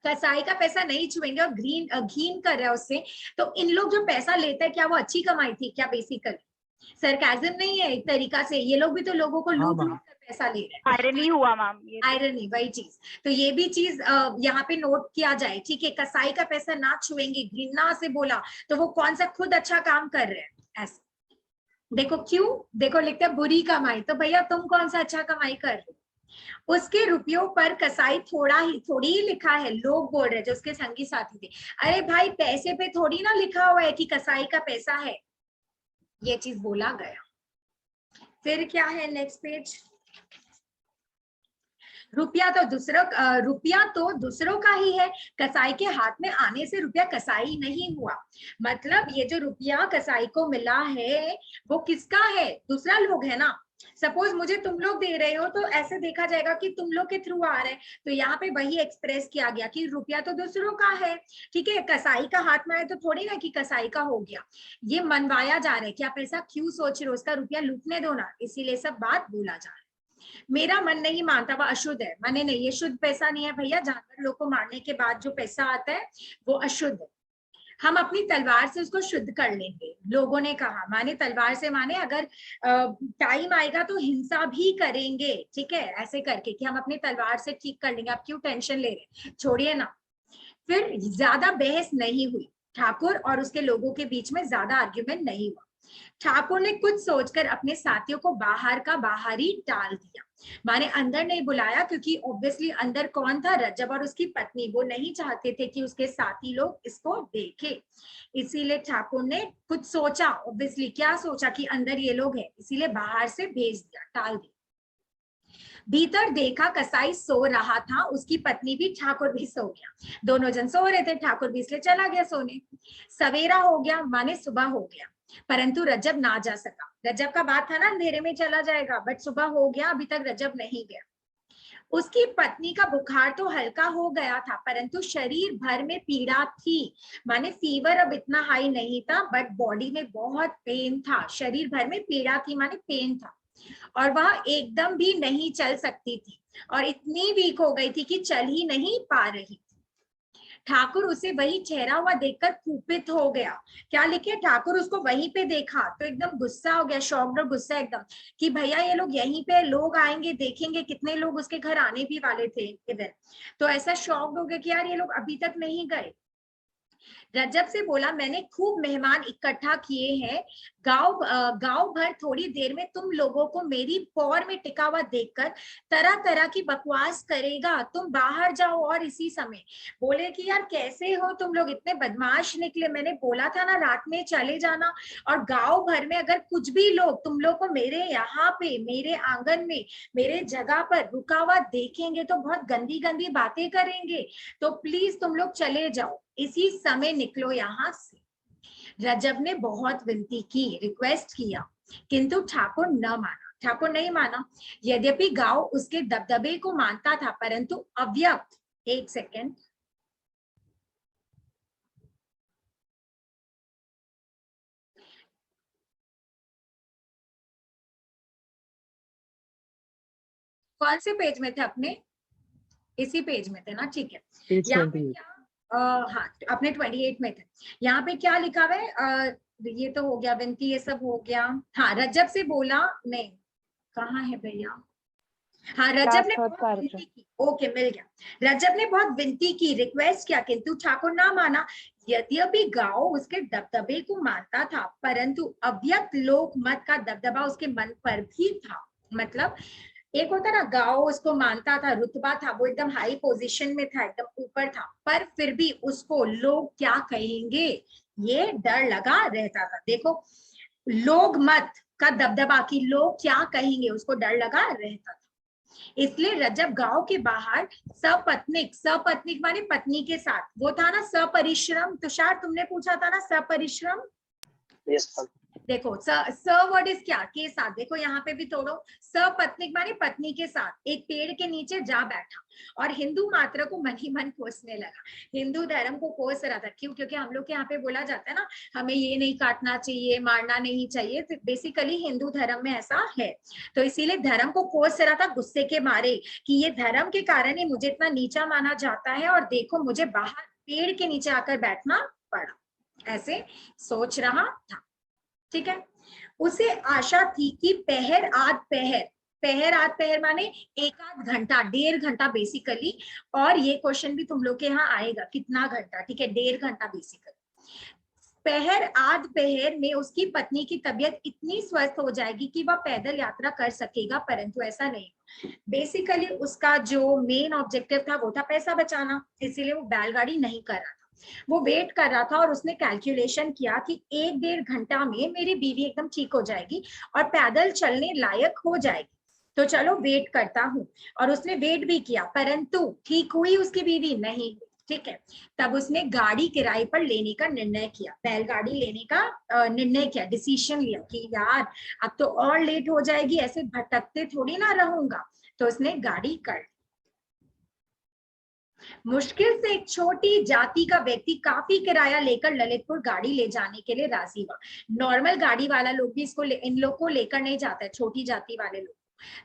कसाई का पैसा नहीं छुएंगे और घीन कर रहा है उससे, तो इन लोग जो पैसा लेते हैं क्या वो अच्छी कमाई थी क्या, बेसिकली सरकाजम नहीं है एक तरीका से, ये लोग भी तो लोगों को लूट लूट कर पैसा ले रहे हैं, आयरनी हुआ मैम, ये आयरनी, वही चीज, तो ये भी चीज यहाँ पे नोट किया जाए, ठीक है। कसाई का पैसा ना छुएंगे, घृणा से बोला तो वो कौन सा खुद अच्छा काम कर रहे हैं, ऐसे देखो क्यों, देखो लिखते हैं बुरी कमाई, तो भैया तुम कौन सा अच्छा कमाई कर रहे हो। उसके रुपयों पर कसाई थोड़ी ही लिखा है, लोग बोल रहे जो उसके संगी साथी थे, अरे भाई पैसे पे थोड़ी ना लिखा हुआ है कि कसाई का पैसा है, ये चीज बोला गया। फिर क्या है नेक्स्ट पेज, रुपया तो दूसरों का ही है, कसाई के हाथ में आने से रुपया कसाई नहीं हुआ, मतलब ये जो रुपया कसाई को मिला है वो किसका है, दूसरा लोग है ना, सपोज मुझे तुम लोग दे रहे हो तो ऐसे देखा जाएगा कि तुम लोग के थ्रू आ रहे हैं, तो यहाँ पे वही एक्सप्रेस किया गया कि रुपया तो दूसरों का है, ठीक है, कसाई का हाथ में आए तो थोड़ी ना कि कसाई का हो गया, ये मनवाया जा रहा है कि आप ऐसा क्यों सोच रहे हो, उसका रुपया लूटने दो ना, इसीलिए सब बात बोला जा रहा है। मेरा मन नहीं मानता वह अशुद्ध है, माने नहीं ये शुद्ध पैसा नहीं है भैया, जानवर लोग को मारने के बाद जो पैसा आता है वो अशुद्ध है, हम अपनी तलवार से उसको शुद्ध कर लेंगे, लोगों ने कहा, माने तलवार से माने अगर टाइम आएगा तो हिंसा भी करेंगे, ठीक है, ऐसे करके कि हम अपनी तलवार से ठीक कर लेंगे, आप क्यों टेंशन ले रहे, छोड़िए ना। फिर ज्यादा बहस नहीं हुई, ठाकुर और उसके लोगों के बीच में ज्यादा आर्ग्यूमेंट नहीं हुआ, ठाकुर ने कुछ सोचकर अपने साथियों को बाहर का बाहर ही टाल दिया, माने अंदर नहीं बुलाया, क्योंकि ऑब्वियसली अंदर कौन था, रज्जब और उसकी पत्नी, वो नहीं चाहते थे कि उसके साथी लोग इसको देखे, इसीलिए ठाकुर ने कुछ सोचा, ऑब्वियसली क्या सोचा कि अंदर ये लोग हैं, इसीलिए बाहर से भेज दिया, टाल दिया। भीतर देखा कसाई सो रहा था, उसकी पत्नी भी, ठाकुर भी सो गया, दोनों जन सो रहे थे, ठाकुर भी इसलिए चला गया सोने। सवेरा हो गया माने सुबह हो गया, परंतु रज्जब ना जा सका, रज्जब का बात था ना अंधेरे में चला जाएगा, बट सुबह हो गया, अभी तक रज्जब नहीं गया। उसकी पत्नी का बुखार तो हल्का हो गया था, परंतु शरीर भर में पीड़ा थी, माने फीवर अब इतना हाई नहीं था, बट बॉडी में बहुत पेन था, शरीर भर में पीड़ा थी माने पेन था, और वह एकदम भी नहीं चल सकती थी, और इतनी वीक हो गई थी कि चल ही नहीं पा रही थी। ठाकुर उसे वही ठहरा हुआ देखकर कुपित हो गया, क्या लिखे, ठाकुर उसको वहीं पे देखा तो एकदम गुस्सा हो गया, शॉक्ड और गुस्सा एकदम कि भैया ये लोग यहीं पे, लोग आएंगे देखेंगे, कितने लोग उसके घर आने भी वाले थे इधर, तो ऐसा शॉक्ड हो गया कि यार ये लोग अभी तक नहीं गए। रज्जब से बोला मैंने खूब मेहमान इकट्ठा किए हैं, गांव भर थोड़ी देर में तुम लोगों को मेरी पौर में टिका हुआ देखकर तरह तरह की बकवास करेगा, तुम बाहर जाओ। और इसी समय बोले कि यार कैसे हो तुम लोग, इतने बदमाश निकले, मैंने बोला था ना रात में चले जाना, और गांव भर में अगर कुछ भी लोग तुम लोग को मेरे यहाँ पे, मेरे आंगन में, मेरे जगह पर रुका हुआ देखेंगे तो बहुत गंदी गंदी बातें करेंगे, तो प्लीज तुम लोग चले जाओ, इसी समय निकलो यहाँ से। रज्जब ने बहुत विनती की, रिक्वेस्ट किया, किंतु ठाकुर न माना, ठाकुर नहीं माना। यद्यपि गांव उसके दबदबे को मानता था, परंतु अव्यक्त, एक सेकेंड, कौन से पेज में थे अपने, इसी पेज में थे ना, ठीक है, यहाँ पे क्या, हाँ अपने 28 में थे, यहाँ पे क्या लिखा हुआ है, ये तो हो गया विनती, ये सब हो गया, हाँ रज्जब से बोला, नहीं कहाँ है भैया, हाँ रज्जब ने बहुत विनती की, ओके मिल गया, रज्जब ने बहुत विनती की, रिक्वेस्ट किया, किंतु ठाकुर ना माना। यद्यपि गांव उसके दबदबे को मानता था, परंतु अव्यक्त लोक मत का दबदबा उसके मन पर भी था, मतलब एक होता ना गांव उसको मानता था, रुतबा था, वो एकदम हाई पोजीशन में था, एकदम ऊपर था, पर फिर भी उसको लोग क्या कहेंगे ये डर लगा रहता था। देखो लोग मत का दबदबा कि लोग क्या कहेंगे, उसको डर लगा रहता था। इसलिए रज्जब गांव के बाहर सपत्निक, सपत्निक माने पत्नी के साथ, वो था ना सपरिश्रम, तुषार तुमने पूछा था ना सपरिश्रम। Yes ma'am. देखो स वर्ड इज क्या, के साथ, देखो यहाँ पे भी तोड़ो, सपत्निक माने पत्नी के साथ एक पेड़ के नीचे जा बैठा और हिंदू मात्र को मन ही मन कोसने लगा, हिंदू धर्म को कोस रहा था। क्यों? क्योंकि हम लोग के यहाँ पे बोला जाता है ना, हमें ये नहीं काटना चाहिए, मारना नहीं चाहिए, तो बेसिकली हिंदू धर्म में ऐसा है। तो इसीलिए धर्म को कोस रहा था गुस्से के मारे कि ये धर्म के कारण ही मुझे इतना नीचा माना जाता है और देखो मुझे बाहर पेड़ के नीचे आकर बैठना पड़ा, ऐसे सोच रहा था। ठीक है, उसे आशा थी कि पहर आध पहर, पहर आध पहर माने एक आध घंटा, 1.5 घंटा बेसिकली, और ये क्वेश्चन भी तुम लोग के यहाँ आएगा कितना घंटा, ठीक है 1.5 घंटा बेसिकली। पहर आध पहर में उसकी पत्नी की तबीयत इतनी स्वस्थ हो जाएगी कि वह पैदल यात्रा कर सकेगा, परंतु ऐसा नहीं। बेसिकली उसका जो मेन ऑब्जेक्टिव था वो था पैसा बचाना, इसीलिए वो बैलगाड़ी नहीं कर रहा था, वो वेट कर रहा था और उसने कैलकुलेशन किया कि 1-1.5 घंटा में मेरी बीवी एकदम ठीक हो जाएगी और पैदल चलने लायक हो जाएगी, तो चलो वेट करता हूं। और उसने वेट भी किया, परंतु ठीक हुई उसकी बीवी? नहीं। ठीक है, तब उसने गाड़ी किराए पर लेने का निर्णय किया, बैलगाड़ी लेने का निर्णय किया, डिसीजन लिया कि यार अब तो और लेट हो जाएगी, ऐसे भटकते थोड़ी ना रहूंगा, तो उसने गाड़ी कर। मुश्किल से एक छोटी जाति का व्यक्ति काफी किराया लेकर ललितपुर गाड़ी ले जाने के लिए राजी हुआ। नॉर्मल गाड़ी वाला लोग भी इसको इन लोग को लेकर नहीं जाता है, छोटी जाति वाले लोग।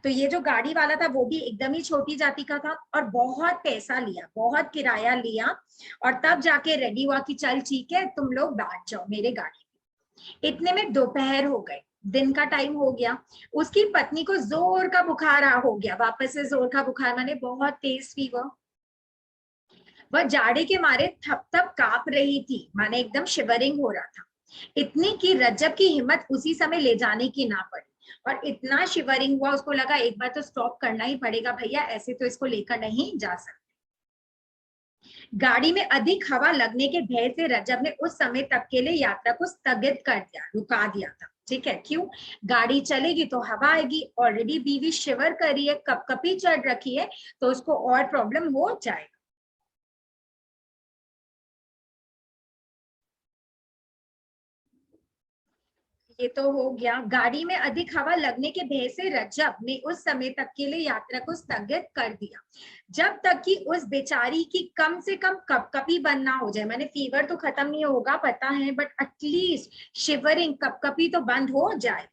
तो ये जो गाड़ी वाला था वो भी एकदम ही छोटी जाति का था और बहुत पैसा लिया, बहुत किराया लिया, और तब जाके रेडी हुआ कि चल ठीक है तुम लोग बैठ जाओ मेरे गाड़ी में। इतने में दोपहर हो गए, दिन का टाइम हो गया। उसकी पत्नी को जोर का बुखार हो गया, वापस से जोर का बुखार माने बहुत तेज फीवर। वह जाड़े के मारे थप थप कांप रही थी, माने एकदम शिवरिंग हो रहा था, इतनी कि रज्जब की हिम्मत उसी समय ले जाने की ना पड़ी, और इतना शिवरिंग हुआ उसको लगा एक बार तो स्टॉप करना ही पड़ेगा भैया, ऐसे तो इसको लेकर नहीं जा सकते। गाड़ी में अधिक हवा लगने के भय से रज्जब ने उस समय तक के लिए यात्रा को स्थगित कर दिया, रुका दिया था। ठीक है, क्यों? गाड़ी चलेगी तो हवा आएगी, ऑलरेडी बीवी शिवर कर रही है, कपकपी चढ़ रखी है, तो उसको और प्रॉब्लम हो जाएगा। ये तो हो गया। गाड़ी में अधिक हवा लगने के भय से रज्जब ने उस समय तक के लिए यात्रा को स्थगित कर दिया, जब तक कि उस बेचारी की कम से कम कपकपी बंद ना हो जाए। मैंने फीवर तो खत्म नहीं होगा पता है, बट एटलीस्ट शिवरिंग, कपकपी तो बंद हो जाए।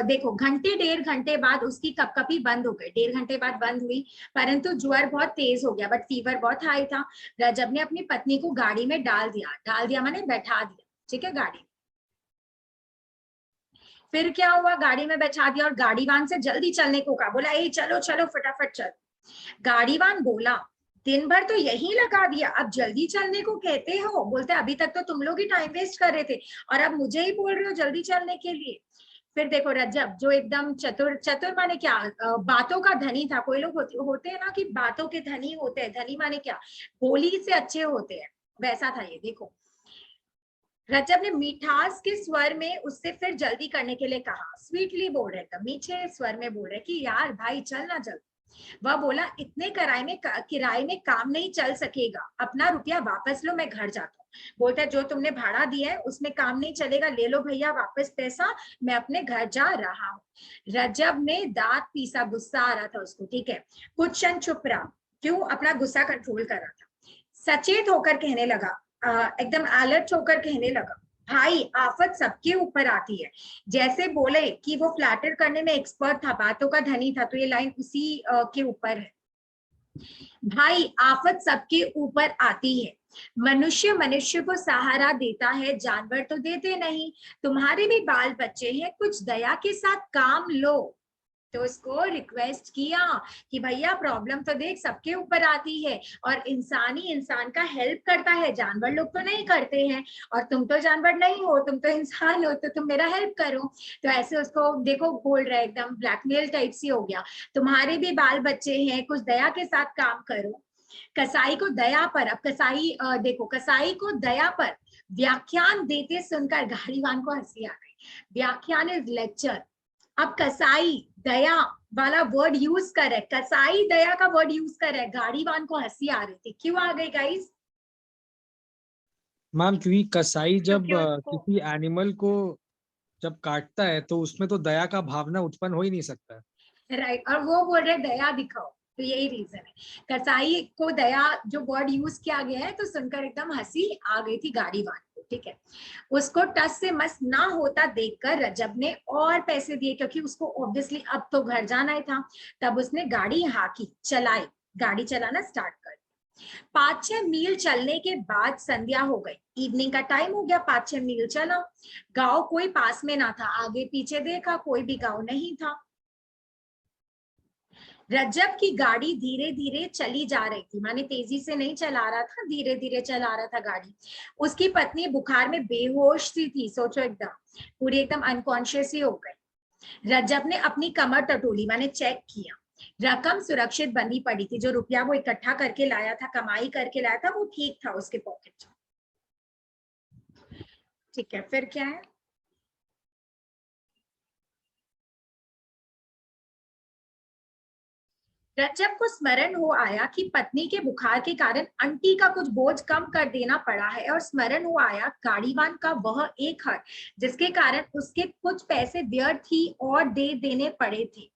देखो 1.5 घंटे बाद उसकी कपकपी बंद हो गई, 1.5 घंटे बाद बंद हुई, परंतु ज्वर बहुत तेज हो गया, बट फीवर बहुत हाई था। रज्जब ने अपनी पत्नी को गाड़ी में डाल दिया माने बैठा दिया, ठीक है, गाड़ी। फिर क्या हुआ? गाड़ी में बैठा दिया और गाड़ीवान से जल्दी चलने को कहा, बोला ए चलो चलो फटाफट चल। गाड़ीवान बोला दिन भर तो यही लगा दिया, अब जल्दी चलने को कहते हो? बोलते अभी तक तो तुम लोग ही टाइम वेस्ट कर रहे थे और अब मुझे ही बोल रहे हो जल्दी चलने के लिए। फिर देखो रज्जब जो एकदम चतुर, चतुर माने क्या, बातों का धनी था। कोई लोग होते हैं ना कि बातों के धनी होते हैं, धनी माने क्या, बोली से अच्छे होते हैं, वैसा था ये। देखो रज्जब ने मिठास के स्वर में उससे फिर जल्दी करने के लिए कहा, स्वीटली बोल रहे थे, मीठे स्वर में बोल रहे कि यार भाई चल ना जल्दी। वह बोला इतने किराए में काम नहीं चल सकेगा, अपना रुपया वापस लो, मैं घर जाता हूँ। बोलता है जो तुमने भाड़ा दिया है उसमें काम नहीं चलेगा, ले लो भैया वापस पैसा, मैं अपने घर जा रहा हूँ। रज्जब ने दांत पीसा, गुस्सा आ रहा था उसको, ठीक है, कुछ क्षण चुप रहा, क्यों? अपना गुस्सा कंट्रोल कर रहा था। सचेत होकर कहने लगा, एकदम अलर्ट होकर कहने लगा, भाई आफत सबके ऊपर आती है। जैसे बोले कि वो फ्लैटर करने में एक्सपर्ट था, बातों का धनी था, तो ये लाइन उसी के ऊपर है। भाई आफत सबके ऊपर आती है, मनुष्य मनुष्य को सहारा देता है, जानवर तो देते नहीं। तुम्हारे भी बाल बच्चे हैं, कुछ दया के साथ काम लो। तो उसको रिक्वेस्ट किया कि भैया प्रॉब्लम तो देख सबके ऊपर आती है, और इंसान ही इंसान का हेल्प करता है, जानवर लोग तो नहीं करते हैं, और तुम तो जानवर नहीं हो, तुम तो इंसान हो, तो तुम मेरा हेल्प करो। तो ऐसे उसको देखो बोल रहा है, एकदम ब्लैकमेल टाइप सी हो गया। तुम्हारे भी बाल बच्चे हैं, कुछ दया के साथ काम करो। कसाई को दया पर, अब कसाई देखो, कसाई को दया पर व्याख्यान देते सुनकर गाड़ीवान को हंसी आ गई। व्याख्यान इज लेक्चर। अब कसाई दया वाला वर्ड यूज कर है, कसाई दया का वर्ड यूज कर है, गाड़ीवान को हंसी आ रही थी, क्यों आ गई गाइस? मैम क्योंकि कसाई जब क्योंकि उसको किसी एनिमल को जब काटता है तो उसमें तो दया का भावना उत्पन्न हो ही नहीं सकता है। राइट, और वो बोल रहे दया दिखाओ, तो यही रीजन है। कसाई को दया जो वर्ड यूज किया गया है तो सुनकर एकदम हंसी आ गई थी गाड़ीवान को, ठीक है। उसको टस से मस ना होता देखकर रजब ने और पैसे दिए, क्योंकि उसको ऑब्वियसली अब तो घर जाना ही था। तब उसने गाड़ी हाकी, चलाई, गाड़ी चलाना स्टार्ट कर। 5-6 मील चलने के बाद संध्या हो गई, इवनिंग का टाइम हो गया। 5-6 मील चला, गांव कोई पास में ना था। आगे पीछे देखा, कोई भी गांव नहीं था। रजब की गाड़ी धीरे धीरे चली जा रही थी, माने तेजी से नहीं चला रहा था, धीरे धीरे चला रहा था गाड़ी। उसकी पत्नी बुखार में बेहोश सी थी, सोचो एकदम पूरी एकदम अनकॉन्शियस ही हो गई। रजब ने अपनी कमर टटोली, माने चेक किया, रकम सुरक्षित बंधी पड़ी थी। जो रुपया वो इकट्ठा करके लाया था, कमाई करके लाया था, वो ठीक था उसके पॉकेट। ठीक है, फिर क्या है? रजब को स्मरण हो आया कि पत्नी के बुखार के कारण आंटी का कुछ बोझ कम कर देना पड़ा है, और स्मरण हो आया गाड़ीवान का वह एक हर, जिसके कारण उसके कुछ पैसे व्यर्थ ही और दे देने पड़े थे।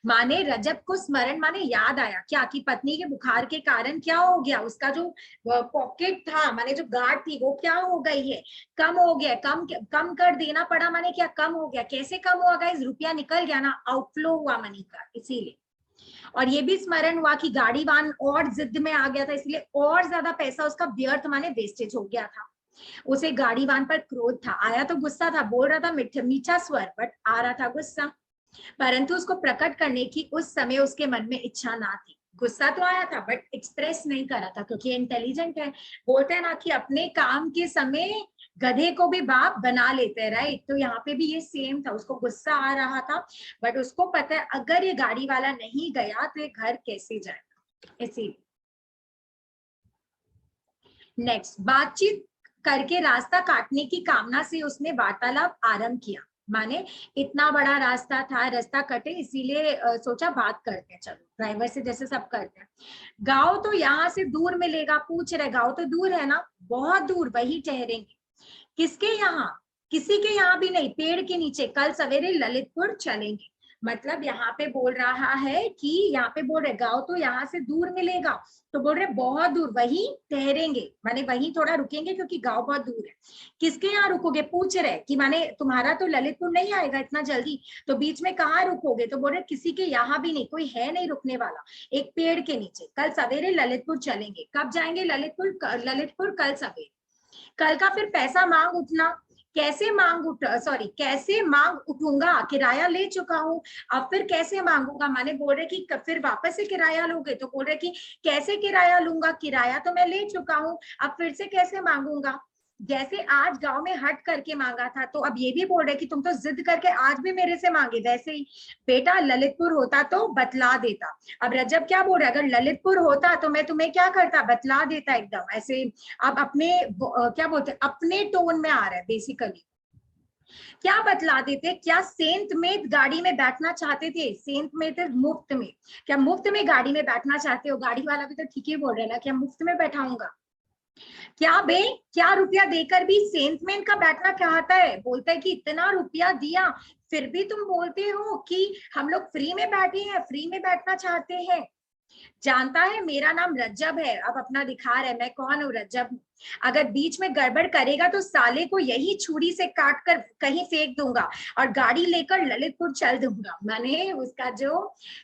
माने रजब को स्मरण माने याद आया क्या कि पत्नी के बुखार के कारण क्या हो गया, उसका जो पॉकेट था, माने जो गार्ड थी, वो क्या हो गई है, कम हो गया, कम कर देना पड़ा। माने क्या कम हो गया, कैसे कम हुआ गाइस? रुपया निकल गया ना, आउटफ्लो हुआ मनी का, इसीलिए। और ये भी स्मरण हुआ कि गाड़ीवान और जिद में आ गया था, इसलिए और ज्यादा पैसा उसका व्यर्थ माने वेस्टेज हो गया था। उसे गाड़ीवान पर क्रोध था, आया तो गुस्सा था, बोल रहा था मीठा स्वर, बट आ रहा था गुस्सा। परंतु उसको प्रकट करने की उस समय उसके मन में इच्छा ना थी। गुस्सा तो आया था बट एक्सप्रेस नहीं करा था, क्योंकि इंटेलिजेंट है। बोलते हैं ना कि अपने काम के समय गधे को भी बाप बना लेते हैं, राइट? तो यहाँ पे भी ये सेम था, उसको गुस्सा आ रहा था, बट उसको पता है अगर ये गाड़ी वाला नहीं गया तो ये घर कैसे जाएगा, इसीलिए। नेक्स्ट, बातचीत करके रास्ता काटने की कामना से उसने वार्तालाप आरंभ किया। माने इतना बड़ा रास्ता था, रास्ता कटे, इसीलिए सोचा बात करते हैं, चलो ड्राइवर से जैसे सब करते हैं। गांव तो यहाँ से दूर मिलेगा, पूछ रहे गांव तो दूर है ना, बहुत दूर, वही ठहरेंगे। किसके यहाँ? किसी के यहाँ भी नहीं, पेड़ के नीचे, कल सवेरे ललितपुर चलेंगे। मतलब यहाँ पे बोल रहा है कि यहाँ पे बोल रहे गांव तो यहाँ से दूर मिलेगा, तो बोल रहे बहुत दूर, वहीं ठहरेंगे, माने वहीं थोड़ा रुकेंगे क्योंकि गांव बहुत दूर है। किसके यहाँ रुकोगे? पूछ रहे कि माने तुम्हारा तो ललितपुर नहीं आएगा इतना जल्दी, तो बीच में कहाँ रुकोगे? तो बोल रहे किसी के यहाँ भी नहीं, कोई है नहीं रुकने वाला, एक पेड़ के नीचे। कल सवेरे ललितपुर चलेंगे। कब जाएंगे ललितपुर? ललितपुर कल सवेरे। कल का फिर पैसा मांग उठना, कैसे मांग उठूंगा, किराया ले चुका हूँ, अब फिर कैसे मांगूंगा? माने बोल रहे कि फिर वापस से किराया लोगे, तो बोल रहे कि कैसे किराया लूंगा, किराया तो मैं ले चुका हूँ, अब फिर से कैसे मांगूंगा? जैसे आज गांव में हट करके मांगा था, तो अब ये भी बोल रहे कि तुम तो जिद करके आज भी मेरे से मांगे, वैसे ही बेटा ललितपुर होता तो बतला देता। अब रजब क्या बोल रहा है, अगर ललितपुर होता तो मैं तुम्हें क्या करता, बतला देता एकदम ऐसे। अब अपने क्या बोलते हैं, अपने टोन में आ रहा है बेसिकली। क्या बतला देते? क्या सेंट में गाड़ी में बैठना चाहते थे? सेंट में मुफ्त में, क्या मुफ्त में गाड़ी में बैठना चाहते हो? गाड़ी वाला भी तो ठीक ही बोल रहा है ना, क्या मुफ्त में बैठाऊंगा? क्या बे, क्या रुपया देकर भी सेल्समैन का बैठना चाहता है? बोलता है कि इतना रुपया दिया फिर भी तुम बोलते हो कि हम लोग फ्री में बैठे हैं, फ्री में बैठना चाहते हैं। जानता है मेरा नाम रज्जब है, अब अपना दिखा रहा है मैं कौन हूँ, रज्जब। अगर बीच में गड़बड़ करेगा तो साले को यही छुरी से काट कर कहीं फेंक दूंगा और गाड़ी लेकर ललितपुर चल दूंगा। मैंने उसका जो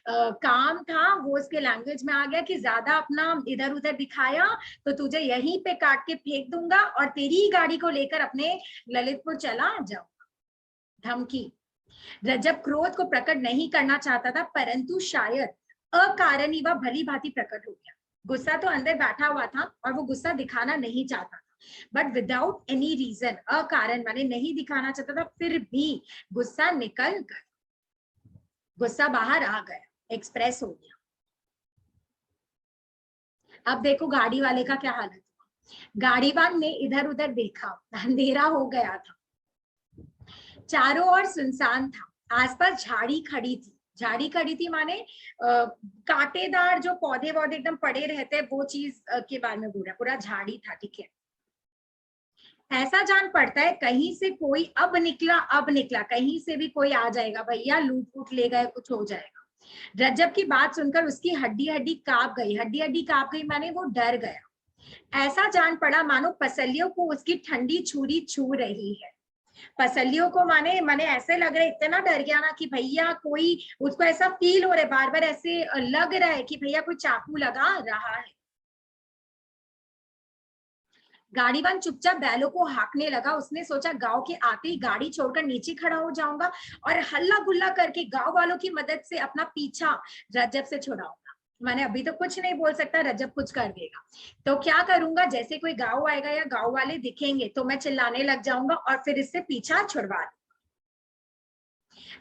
काम था वो उसके लैंग्वेज में आ गया कि ज्यादा अपना इधर उधर दिखाया तो तुझे यहीं पे काट के फेंक दूंगा और तेरी ही गाड़ी को लेकर अपने ललितपुर चला जाऊंगा। धमकी। रजब क्रोध को प्रकट नहीं करना चाहता था, परंतु शायद अकारण ही वह भली भांति प्रकट हो गया। गुस्सा तो अंदर बैठा हुआ था और वो गुस्सा दिखाना नहीं चाहता था, बट विदाउट एनी रीजन, अकारण माने नहीं दिखाना चाहता था, फिर भी गुस्सा निकल गया, गुस्सा बाहर आ गया, एक्सप्रेस हो गया। अब देखो गाड़ी वाले का क्या हालत हुआ। गाड़ीवान ने इधर उधर देखा, अंधेरा हो गया था, चारों ओर सुनसान था। आसपास झाड़ी खड़ी थी। झाड़ी खड़ी थी माने कांटेदार जो पौधे वौधे एकदम पड़े रहते हैं वो चीज के बारे में बोल रहा है, पूरा झाड़ी था, ठीक है। ऐसा जान पड़ता है कहीं से कोई अब निकला, कहीं से भी कोई आ जाएगा भैया, लूट फूट ले गए, कुछ हो जाएगा। रज्जब की बात सुनकर उसकी हड्डी हड्डी कांप गई माने वो डर गया। ऐसा जान पड़ा मानो पसलियों को उसकी ठंडी छुरी छू रही है। पसलियों को माने ऐसे लग रहा है, इतना डर गया ना कि भैया कोई, उसको ऐसा फील हो रहा है, बार बार ऐसे लग रहा है कि भैया कोई चाकू लगा रहा है। गाड़ीवान चुपचाप बैलों को हाँकने लगा। उसने सोचा गांव के आते ही गाड़ी छोड़कर नीचे खड़ा हो जाऊंगा और हल्ला गुल्ला करके गांव वालों की मदद से अपना पीछा रज्जब से छुड़ाऊंगा। मैंने अभी तो कुछ नहीं बोल सकता, रज्जब कुछ कर देगा। तो क्या करूंगा, जैसे कोई गांव आएगा या गांव वाले दिखेंगे तो मैं चिल्लाने लग जाऊंगा और फिर इससे पीछा छुड़वा दूंगा।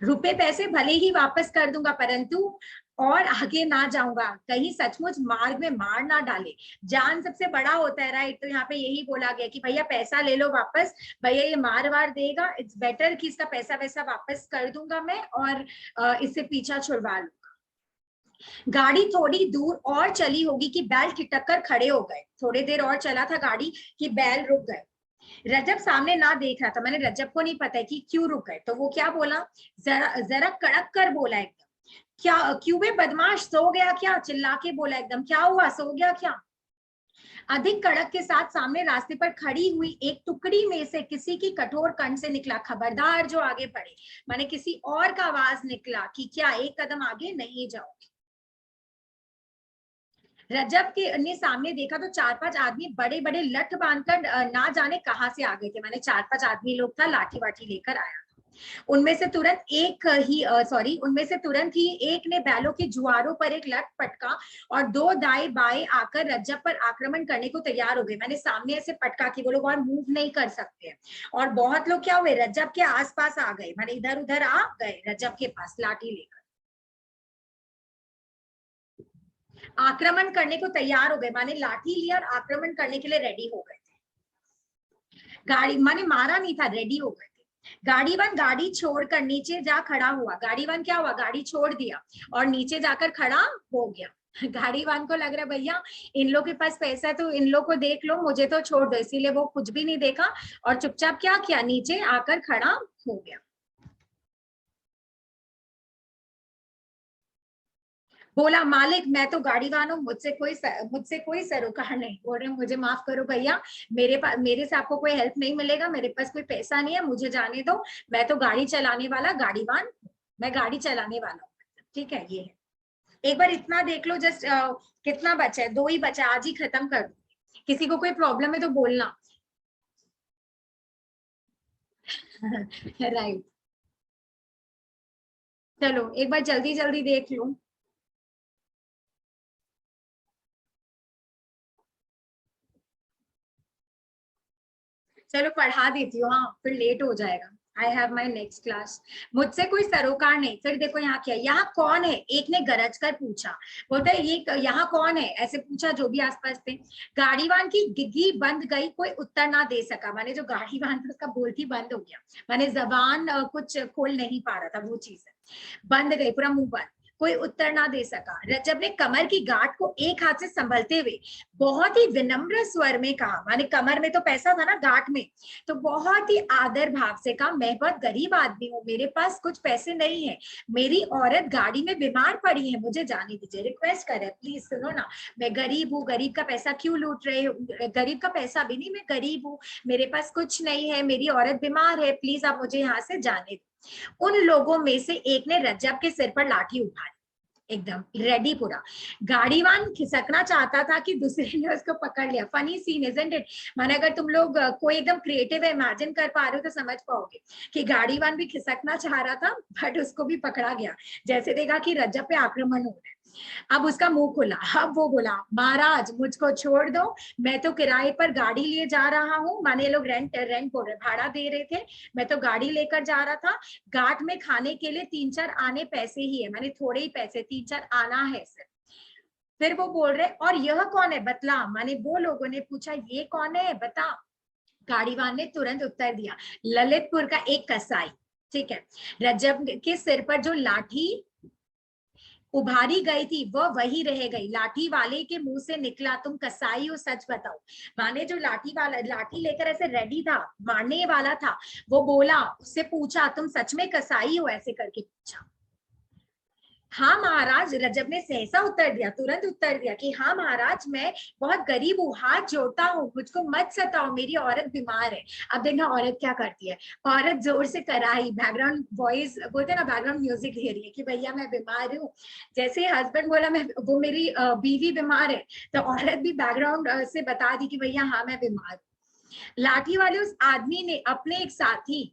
रुपए पैसे भले ही वापस कर दूंगा परंतु और आगे ना जाऊंगा, कहीं सचमुच मार्ग में मार ना डाले। जान सबसे बड़ा होता है, राइट। तो यहाँ पे यही बोला गया कि भैया पैसा ले लो वापस, भैया ये मार वार देगा, इट्स बेटर कि इसका पैसा वैसा वापस कर दूंगा मैं और इससे पीछा छुड़वा लूंगा। गाड़ी थोड़ी दूर और चली होगी कि बैल ठिठक कर खड़े हो गए। थोड़ी देर और चला था गाड़ी कि बैल रुक गए। रजब सामने ना देख रहा था, मैंने रजब को नहीं पता है कि क्यों रुक गए। तो वो क्या बोला, जरा कड़क कर बोला एकदम, क्या क्यों बे बदमाश, सो गया क्या? चिल्ला के बोला एकदम, क्या हुआ, सो गया क्या? अधिक कड़क के साथ सामने रास्ते पर खड़ी हुई एक टुकड़ी में से किसी की कठोर कंठ से निकला, खबरदार जो आगे पड़े। माने किसी और का आवाज निकला कि क्या एक कदम आगे नहीं जाओगे। रजब के ने सामने देखा तो 4-5 आदमी बड़े बड़े लठ बांधकर ना जाने कहां से आ गए थे। माने 4-5 आदमी लोग था, लाठी वाठी लेकर आया। उनमें से तुरंत ही एक ने बैलों के जुआरों पर एक लठ पटका और दो दाएं बाएं आकर रज्जब पर आक्रमण करने को तैयार हो गए। मैंने सामने ऐसे पटका कि वो लोग और मूव नहीं कर सकते हैं। और बहुत लोग क्या हुए, रज्जब के आसपास आ गए, मैंने इधर उधर आ गए रज्जब के पास लाठी लेकर, आक्रमण करने को तैयार हो गए। माने लाठी लिया और आक्रमण करने के लिए रेडी हो गए थे। गाड़ी माने मारा नहीं था, रेडी हो गए थे। गाड़ीवान गाड़ी छोड़कर नीचे जा खड़ा हुआ। गाड़ीवान क्या हुआ, गाड़ी छोड़ दिया और नीचे जाकर खड़ा हो गया। गाड़ीवान को लग रहा है भैया इन लोग के पास पैसा है तो इन लोग को देख लो, मुझे तो छोड़ दो, इसीलिए वो कुछ भी नहीं देखा और चुपचाप क्या किया, नीचे आकर खड़ा हो गया। बोला, मालिक मैं तो गाड़ीवान हूँ, मुझसे कोई सरोकार नहीं। बोल रहे मुझे माफ करो भैया, मेरे से आपको कोई हेल्प नहीं मिलेगा, मेरे पास कोई पैसा नहीं है, मुझे जाने दो, मैं तो गाड़ी चलाने वाला गाड़ीवान, मैं गाड़ी चलाने वाला हूँ। ठीक है, ये है। एक बार इतना देख लो, जस्ट कितना बचा है, 2 ही बचा, आज ही खत्म कर दो। किसी को कोई प्रॉब्लम है तो बोलना। राइट, चलो एक बार जल्दी जल्दी देख लो। चलो पढ़ा देती हूँ, हाँ फिर लेट हो जाएगा। I have my next class. मुझसे कोई सरोकार नहीं। फिर देखो यहाँ क्या, यहाँ कौन है, एक ने गरज कर पूछा। बोलता है ये यहाँ कौन है, ऐसे पूछा जो भी आसपास थे। गाड़ीवान की गिग्गी बंद गई, कोई उत्तर ना दे सका। माने जो गाड़ीवान था उसका बोलती बंद हो गया, माने जबान कुछ खोल नहीं पा रहा था, वो चीज है, बंद गई, पूरा मुंह बंद, कोई उत्तर ना दे सका। रजब ने कमर की गांठ को एक हाथ से संभलते हुए बहुत ही विनम्र स्वर में कहा, माने कमर में तो पैसा था ना, गांठ में, तो बहुत ही आदर भाव से कहा, मैं बहुत गरीब आदमी हूँ, मेरे पास कुछ पैसे नहीं है, मेरी औरत गाड़ी में बीमार पड़ी है, मुझे जाने दीजिए। रिक्वेस्ट करे, प्लीज सुनो ना, मैं गरीब हूँ, गरीब का पैसा क्यों लूट रहे हो, गरीब का पैसा भी नहीं, मैं गरीब हूँ, मेरे पास कुछ नहीं है, मेरी औरत बीमार है, प्लीज आप मुझे यहाँ से जाने दो। उन लोगों में से एक ने रज्जब के सिर पर लाठी उठाई, एकदम रेडी पूरा। गाड़ीवान खिसकना चाहता था कि दूसरे ने उसको पकड़ लिया। Funny scene isn't it. माने अगर तुम लोग कोई एकदम क्रिएटिव इमेजिन कर पा रहे हो तो समझ पाओगे कि गाड़ीवान भी खिसकना चाह रहा था बट उसको भी पकड़ा गया। जैसे देखा कि रज्जब पे आक्रमण हो रहा है, अब उसका मुंह खुला। अब वो बोला, महाराज मुझको छोड़ दो, मैं तो किराए पर गाड़ी लिए जा रहा हूँ। माने लोग रेंट बोल रहे, भाड़ा दे रहे थे, मैं तो गाड़ी लेकर जा रहा था। घाट में खाने के लिए 3-4 आने पैसे ही है, माने थोड़े ही पैसे, 3-4 आना है सिर्फ। फिर वो बोल रहे, और यह कौन है बतला। माने वो लोगों ने पूछा, ये कौन है बता। गाड़ीवान ने तुरंत उत्तर दिया, ललितपुर का एक कसाई। ठीक है। रज्जब के सिर पर जो लाठी उभारी गई थी वह वही रह गई। लाठी वाले के मुंह से निकला, तुम कसाई हो सच बताओ। माने जो लाठी वाला लाठी लेकर ऐसे रेडी था, मारने वाला था, वो बोला, उससे पूछा तुम सच में कसाई हो, ऐसे करके पूछा। हाँ महाराज, रजब ने सहसा उत्तर दिया, तुरंत उत्तर दिया कि हाँ महाराज, मैं बहुत गरीब हूँ, हाथ जोड़ता हूँ, मुझको मत सताओ, मेरी औरत बीमार है। अब देखना औरत क्या करती है, औरत जोर से कराई, बैकग्राउंड वॉइस बोलते हैं ना, बैकग्राउंड म्यूजिक दे रही है कि भैया मैं बीमार हूँ। जैसे हस्बैंड बोला मैं वो मेरी बीवी बीमार है, तो औरत भी बैकग्राउंड से बता दी कि भैया हाँ मैं बीमार हूँ। लाठी वाले उस आदमी ने अपने एक साथी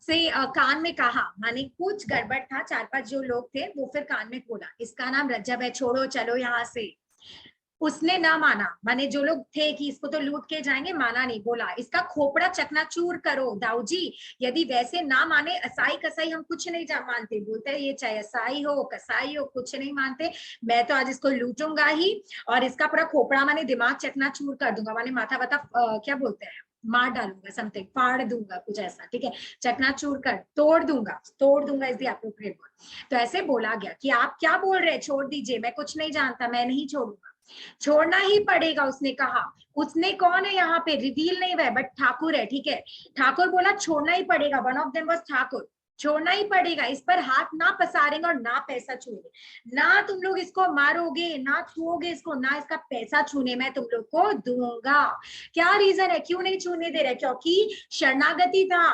से कान में कहा, माने कुछ गड़बड़ था, 4-5 जो लोग थे वो फिर कान में बोला, इसका नाम रज्जब है, छोड़ो चलो यहाँ से। उसने ना माना, माने जो लोग थे कि इसको तो लूट के जाएंगे, माना नहीं, बोला इसका खोपड़ा चकनाचूर करो दाऊजी, यदि वैसे ना माने, असाई कसाई हम कुछ नहीं मानते, बोलते हैं ये चाहे असाई हो कसाई हो कुछ नहीं मानते, मैं तो आज इसको लूटूंगा ही, और इसका पूरा खोपड़ा माने दिमाग चकनाचूर कर दूंगा, माने माथा वाथा क्या बोलते हैं, मार डालूंगा, समथिंग फाड़ दूंगा, कुछ ऐसा, ठीक है, चकनाचूर कर, तोड़ दूंगा इज द एप्रोप्रिएट वर्ड। तो ऐसे बोला गया कि आप क्या बोल रहे हैं, छोड़ दीजिए, मैं कुछ नहीं जानता, मैं नहीं छोड़ूंगा, छोड़ना ही पड़ेगा। उसने कहा, उसने कौन है यहाँ पे रिवील नहीं हुआ, बट ठाकुर है, ठीक है। ठाकुर बोला छोड़ना ही पड़ेगा, one of them was Thakur, छोड़ना ही पड़ेगा, इस पर हाथ ना पसारेंगे और ना पैसा छूएंगे, ना तुम लोग इसको मारोगे, ना छुओगे इसको, ना इसका पैसा छूने मैं तुम लोग को दूंगा। क्या रीजन है, क्यों नहीं छूने दे रहे, क्योंकि शरणागति था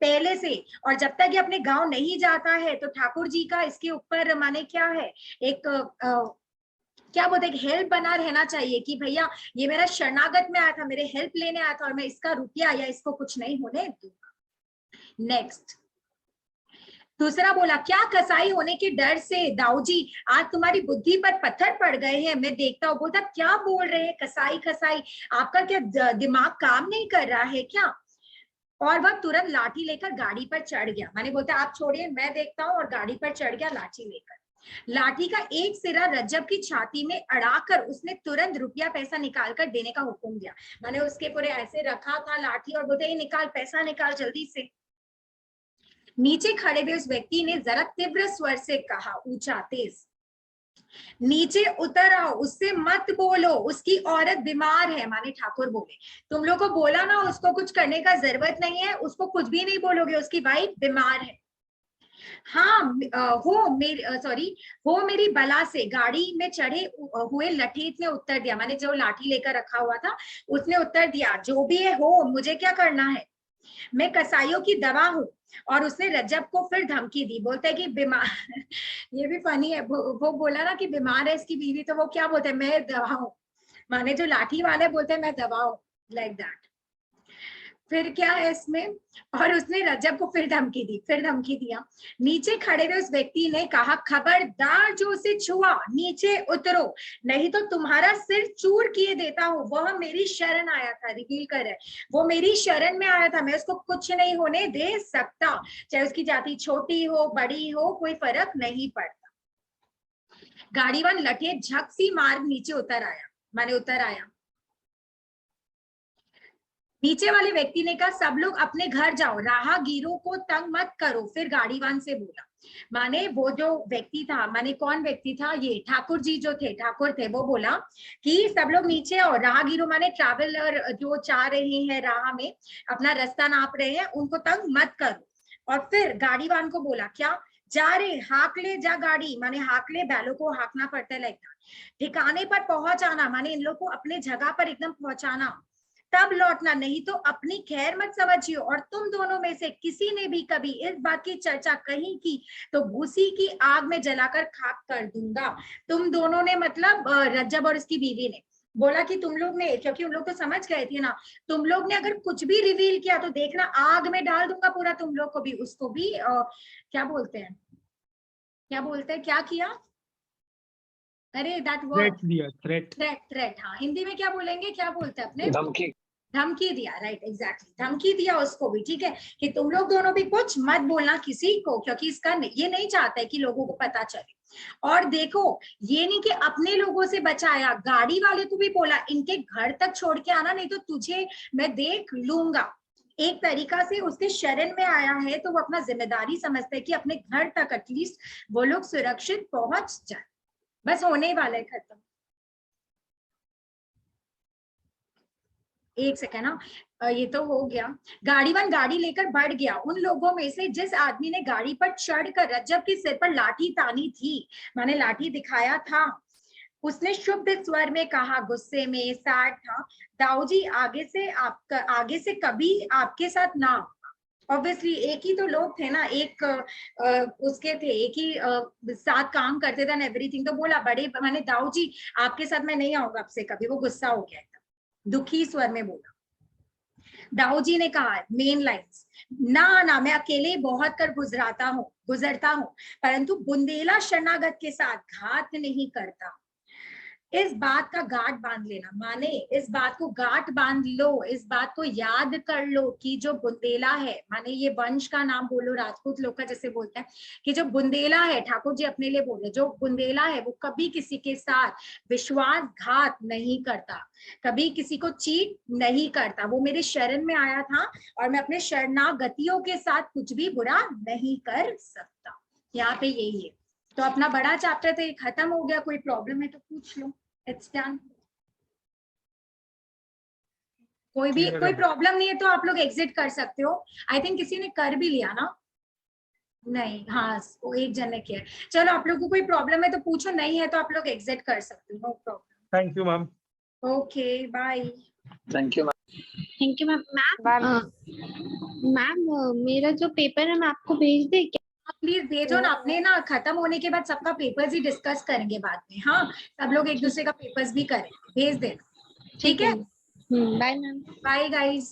पहले से, और जब तक ये अपने गांव नहीं जाता है तो ठाकुर जी का इसके ऊपर माने क्या है, एक क्या बोलते हैं, हेल्प बना रहना चाहिए कि भैया ये मेरा शरणागत में आया था, मेरे हेल्प लेने आया था, और मैं इसका रुपया या इसको कुछ नहीं होने दूंगा। नेक्स्ट, दूसरा बोला, क्या कसाई होने के डर से दाऊजी आज तुम्हारी बुद्धि पर पत्थर पड़ गए हैं, मैं देखता हूँ। बोलता क्या बोल रहे हैं, कसाई कसाई, आपका क्या दिमाग काम नहीं कर रहा है क्या? और वह तुरंत लाठी लेकर गाड़ी पर चढ़ गया, माने बोलता आप छोड़िए मैं देखता हूँ, और गाड़ी पर चढ़ गया लाठी लेकर। लाठी का एक सिरा रज्जब की छाती में अड़ाकर उसने तुरंत रुपया पैसा निकाल कर देने का हुक्म दिया, माने उसके पूरे ऐसे रखा था लाठी, और बोलते निकाल पैसा निकाल जल्दी से। नीचे खड़े हुए उस व्यक्ति ने जरा तीव्र स्वर से कहा, ऊंचा तेज, नीचे उतर आओ, उससे मत बोलो, उसकी औरत बीमार है। माने ठाकुर बोले, तुम लोग को बोला ना उसको कुछ करने का जरूरत नहीं है, उसको कुछ भी नहीं बोलोगे, उसकी वाइफ बीमार है। हाँ हो मेरी बला से, गाड़ी में चढ़े हुए लठीत ने उत्तर दिया, माने जो लाठी लेकर रखा हुआ था उसने उत्तर दिया, जो भी है हो, मुझे क्या करना है, मैं कसाईयों की दवा हूँ। और उसने रज्जब को फिर धमकी दी, बोलते है कि बीमार ये भी फनी है, वो बोला ना कि बीमार है इसकी बीवी, तो वो क्या बोलते हैं, मैं दवा हूँ, माने जो लाठी वाले बोलते हैं मैं दवा हूँ, लाइक दैट। फिर क्या है इसमें, और उसने रज्जब को फिर धमकी दिया। नीचे खड़े हुए उस व्यक्ति ने कहा, खबरदार जो उसे छुआ नीचे उतरो, नहीं तो तुम्हारा सिर चूर किए देता हूँ। वह मेरी शरण आया था, रिवील कर रहा है, वो मेरी शरण में आया था, मैं उसको कुछ नहीं होने दे सकता, चाहे उसकी जाति छोटी हो बड़ी हो, कोई फर्क नहीं पड़ता। गाड़ीवान लठे झक सी मार नीचे उतर आया। नीचे वाले व्यक्ति ने कहा, सब लोग अपने घर जाओ, राहगीरों को तंग मत करो। फिर गाड़ीवान से बोला, माने वो जो व्यक्ति था, माने कौन व्यक्ति था, ये ठाकुर जी जो थे, ठाकुर थे, वो बोला कि सब लोग नीचे आओ, राहगीरों माने ट्रैवलर जो जा रहे हैं, राह में अपना रास्ता नाप रहे हैं, उनको तंग मत करो। और फिर गाड़ीवान को बोला, क्या जा रहे, हाँक ले जा गाड़ी, माने हाँक ले, बैलों को हाँकना पड़ता है, लाइक ठिकाने पर पहुंचाना, माने इन लोग को अपने जगह पर एकदम पहुंचाना, तब लौटना, नहीं तो अपनी खैर मत समझियो। और तुम दोनों में से किसी ने भी कभी इस बात की चर्चा कहीं की तो भूसी की आग में जलाकर खाक कर दूंगा। तुम दोनों ने मतलब रज्जब और इसकी बीवी ने बोला कि तुम लोग ने, क्योंकि उन लोग तो समझ गए थे ना, तुम लोग ने अगर कुछ भी रिवील किया तो देखना आग में डाल दूंगा पूरा तुम लोग को भी, उसको भी क्या बोलते हैं क्या किया, अरे दैट वर्ड थ्रेट, हाँ हिंदी में क्या बोलेंगे, क्या बोलते हैं अपने, धमकी दिया, राइट एग्जैक्टली, धमकी दिया उसको भी, ठीक है, कि तुम लोग दोनों भी कुछ मत बोलना किसी को, क्योंकि इसका ये नहीं चाहता है कि लोगों को पता चले। और देखो ये नहीं कि अपने लोगों से बचाया, गाड़ी वाले को भी बोला इनके घर तक छोड़ के आना, नहीं तो तुझे मैं देख लूंगा। एक तरीका से उसके शरण में आया है तो वो अपना जिम्मेदारी समझता है कि अपने घर तक एटलीस्ट वो लोग सुरक्षित पहुंच जाए। बस होने वाला है, खत्म। एक सेकेंड ना, ये तो हो गया। गाड़ीवान गाड़ी लेकर बढ़ गया। उन लोगों में से जिस आदमी ने गाड़ी पर चढ़कर रज्जब के सिर पर लाठी तानी थी, माने लाठी दिखाया था, उसने शुभ स्वर में कहा, गुस्से में सैड था, दाऊजी आगे से कभी आपके साथ ना। ऑब्वियसली एक ही तो लोग थे ना, एक उसके थे, एक ही साथ काम करते थे एवरीथिंग। तो बोला बड़े माने दाऊजी आपके साथ मैं नहीं आऊंगा आपसे कभी। वो गुस्सा हो गया, दुखी स्वर में बोला। दाऊजी ने कहा, मेन लाइन्स, ना मैं अकेले बहुत कर गुजरता हूँ, परंतु बुंदेला शरणागत के साथ घात नहीं करता। इस बात का गांठ बांध लेना, माने इस बात को गांठ बांध लो, इस बात को याद कर लो कि जो बुंदेला है, माने ये वंश का नाम बोलो, राजपूत लोग का जैसे बोलते हैं कि जो बुंदेला है, ठाकुर जी अपने लिए बोले, जो बुंदेला है वो कभी किसी के साथ विश्वासघात नहीं करता, कभी किसी को चीट नहीं करता। वो मेरे शरण में आया था और मैं अपने शरणागतियों के साथ कुछ भी बुरा नहीं कर सकता। यहाँ पे यही है। तो अपना बड़ा चैप्टर तो खत्म हो गया। कोई प्रॉब्लम है तो पूछ लो, इट्स डन। कोई प्रॉब्लम नहीं है तो आप लोग एग्जिट कर सकते हो। आई थिंक किसी ने कर भी लिया ना, नहीं, हाँ वो एक जन ने किया। चलो आप लोग को कोई प्रॉब्लम है तो पूछो, नहीं है तो आप लोग एग्जिट कर सकते हो, no problem. Thank you ma'am. Okay bye. Thank you ma'am. Thank you ma'am. Ma'am मेरा जो पेपर है मैं आपको भेज दे क्या? प्लीज भेजो ना, अपने ना खत्म होने के बाद सबका पेपर्स ही डिस्कस करेंगे बाद में। हाँ सब लोग एक दूसरे का पेपर्स भी करें, भेज देना, ठीक है? Bye ma'am. Bye guys.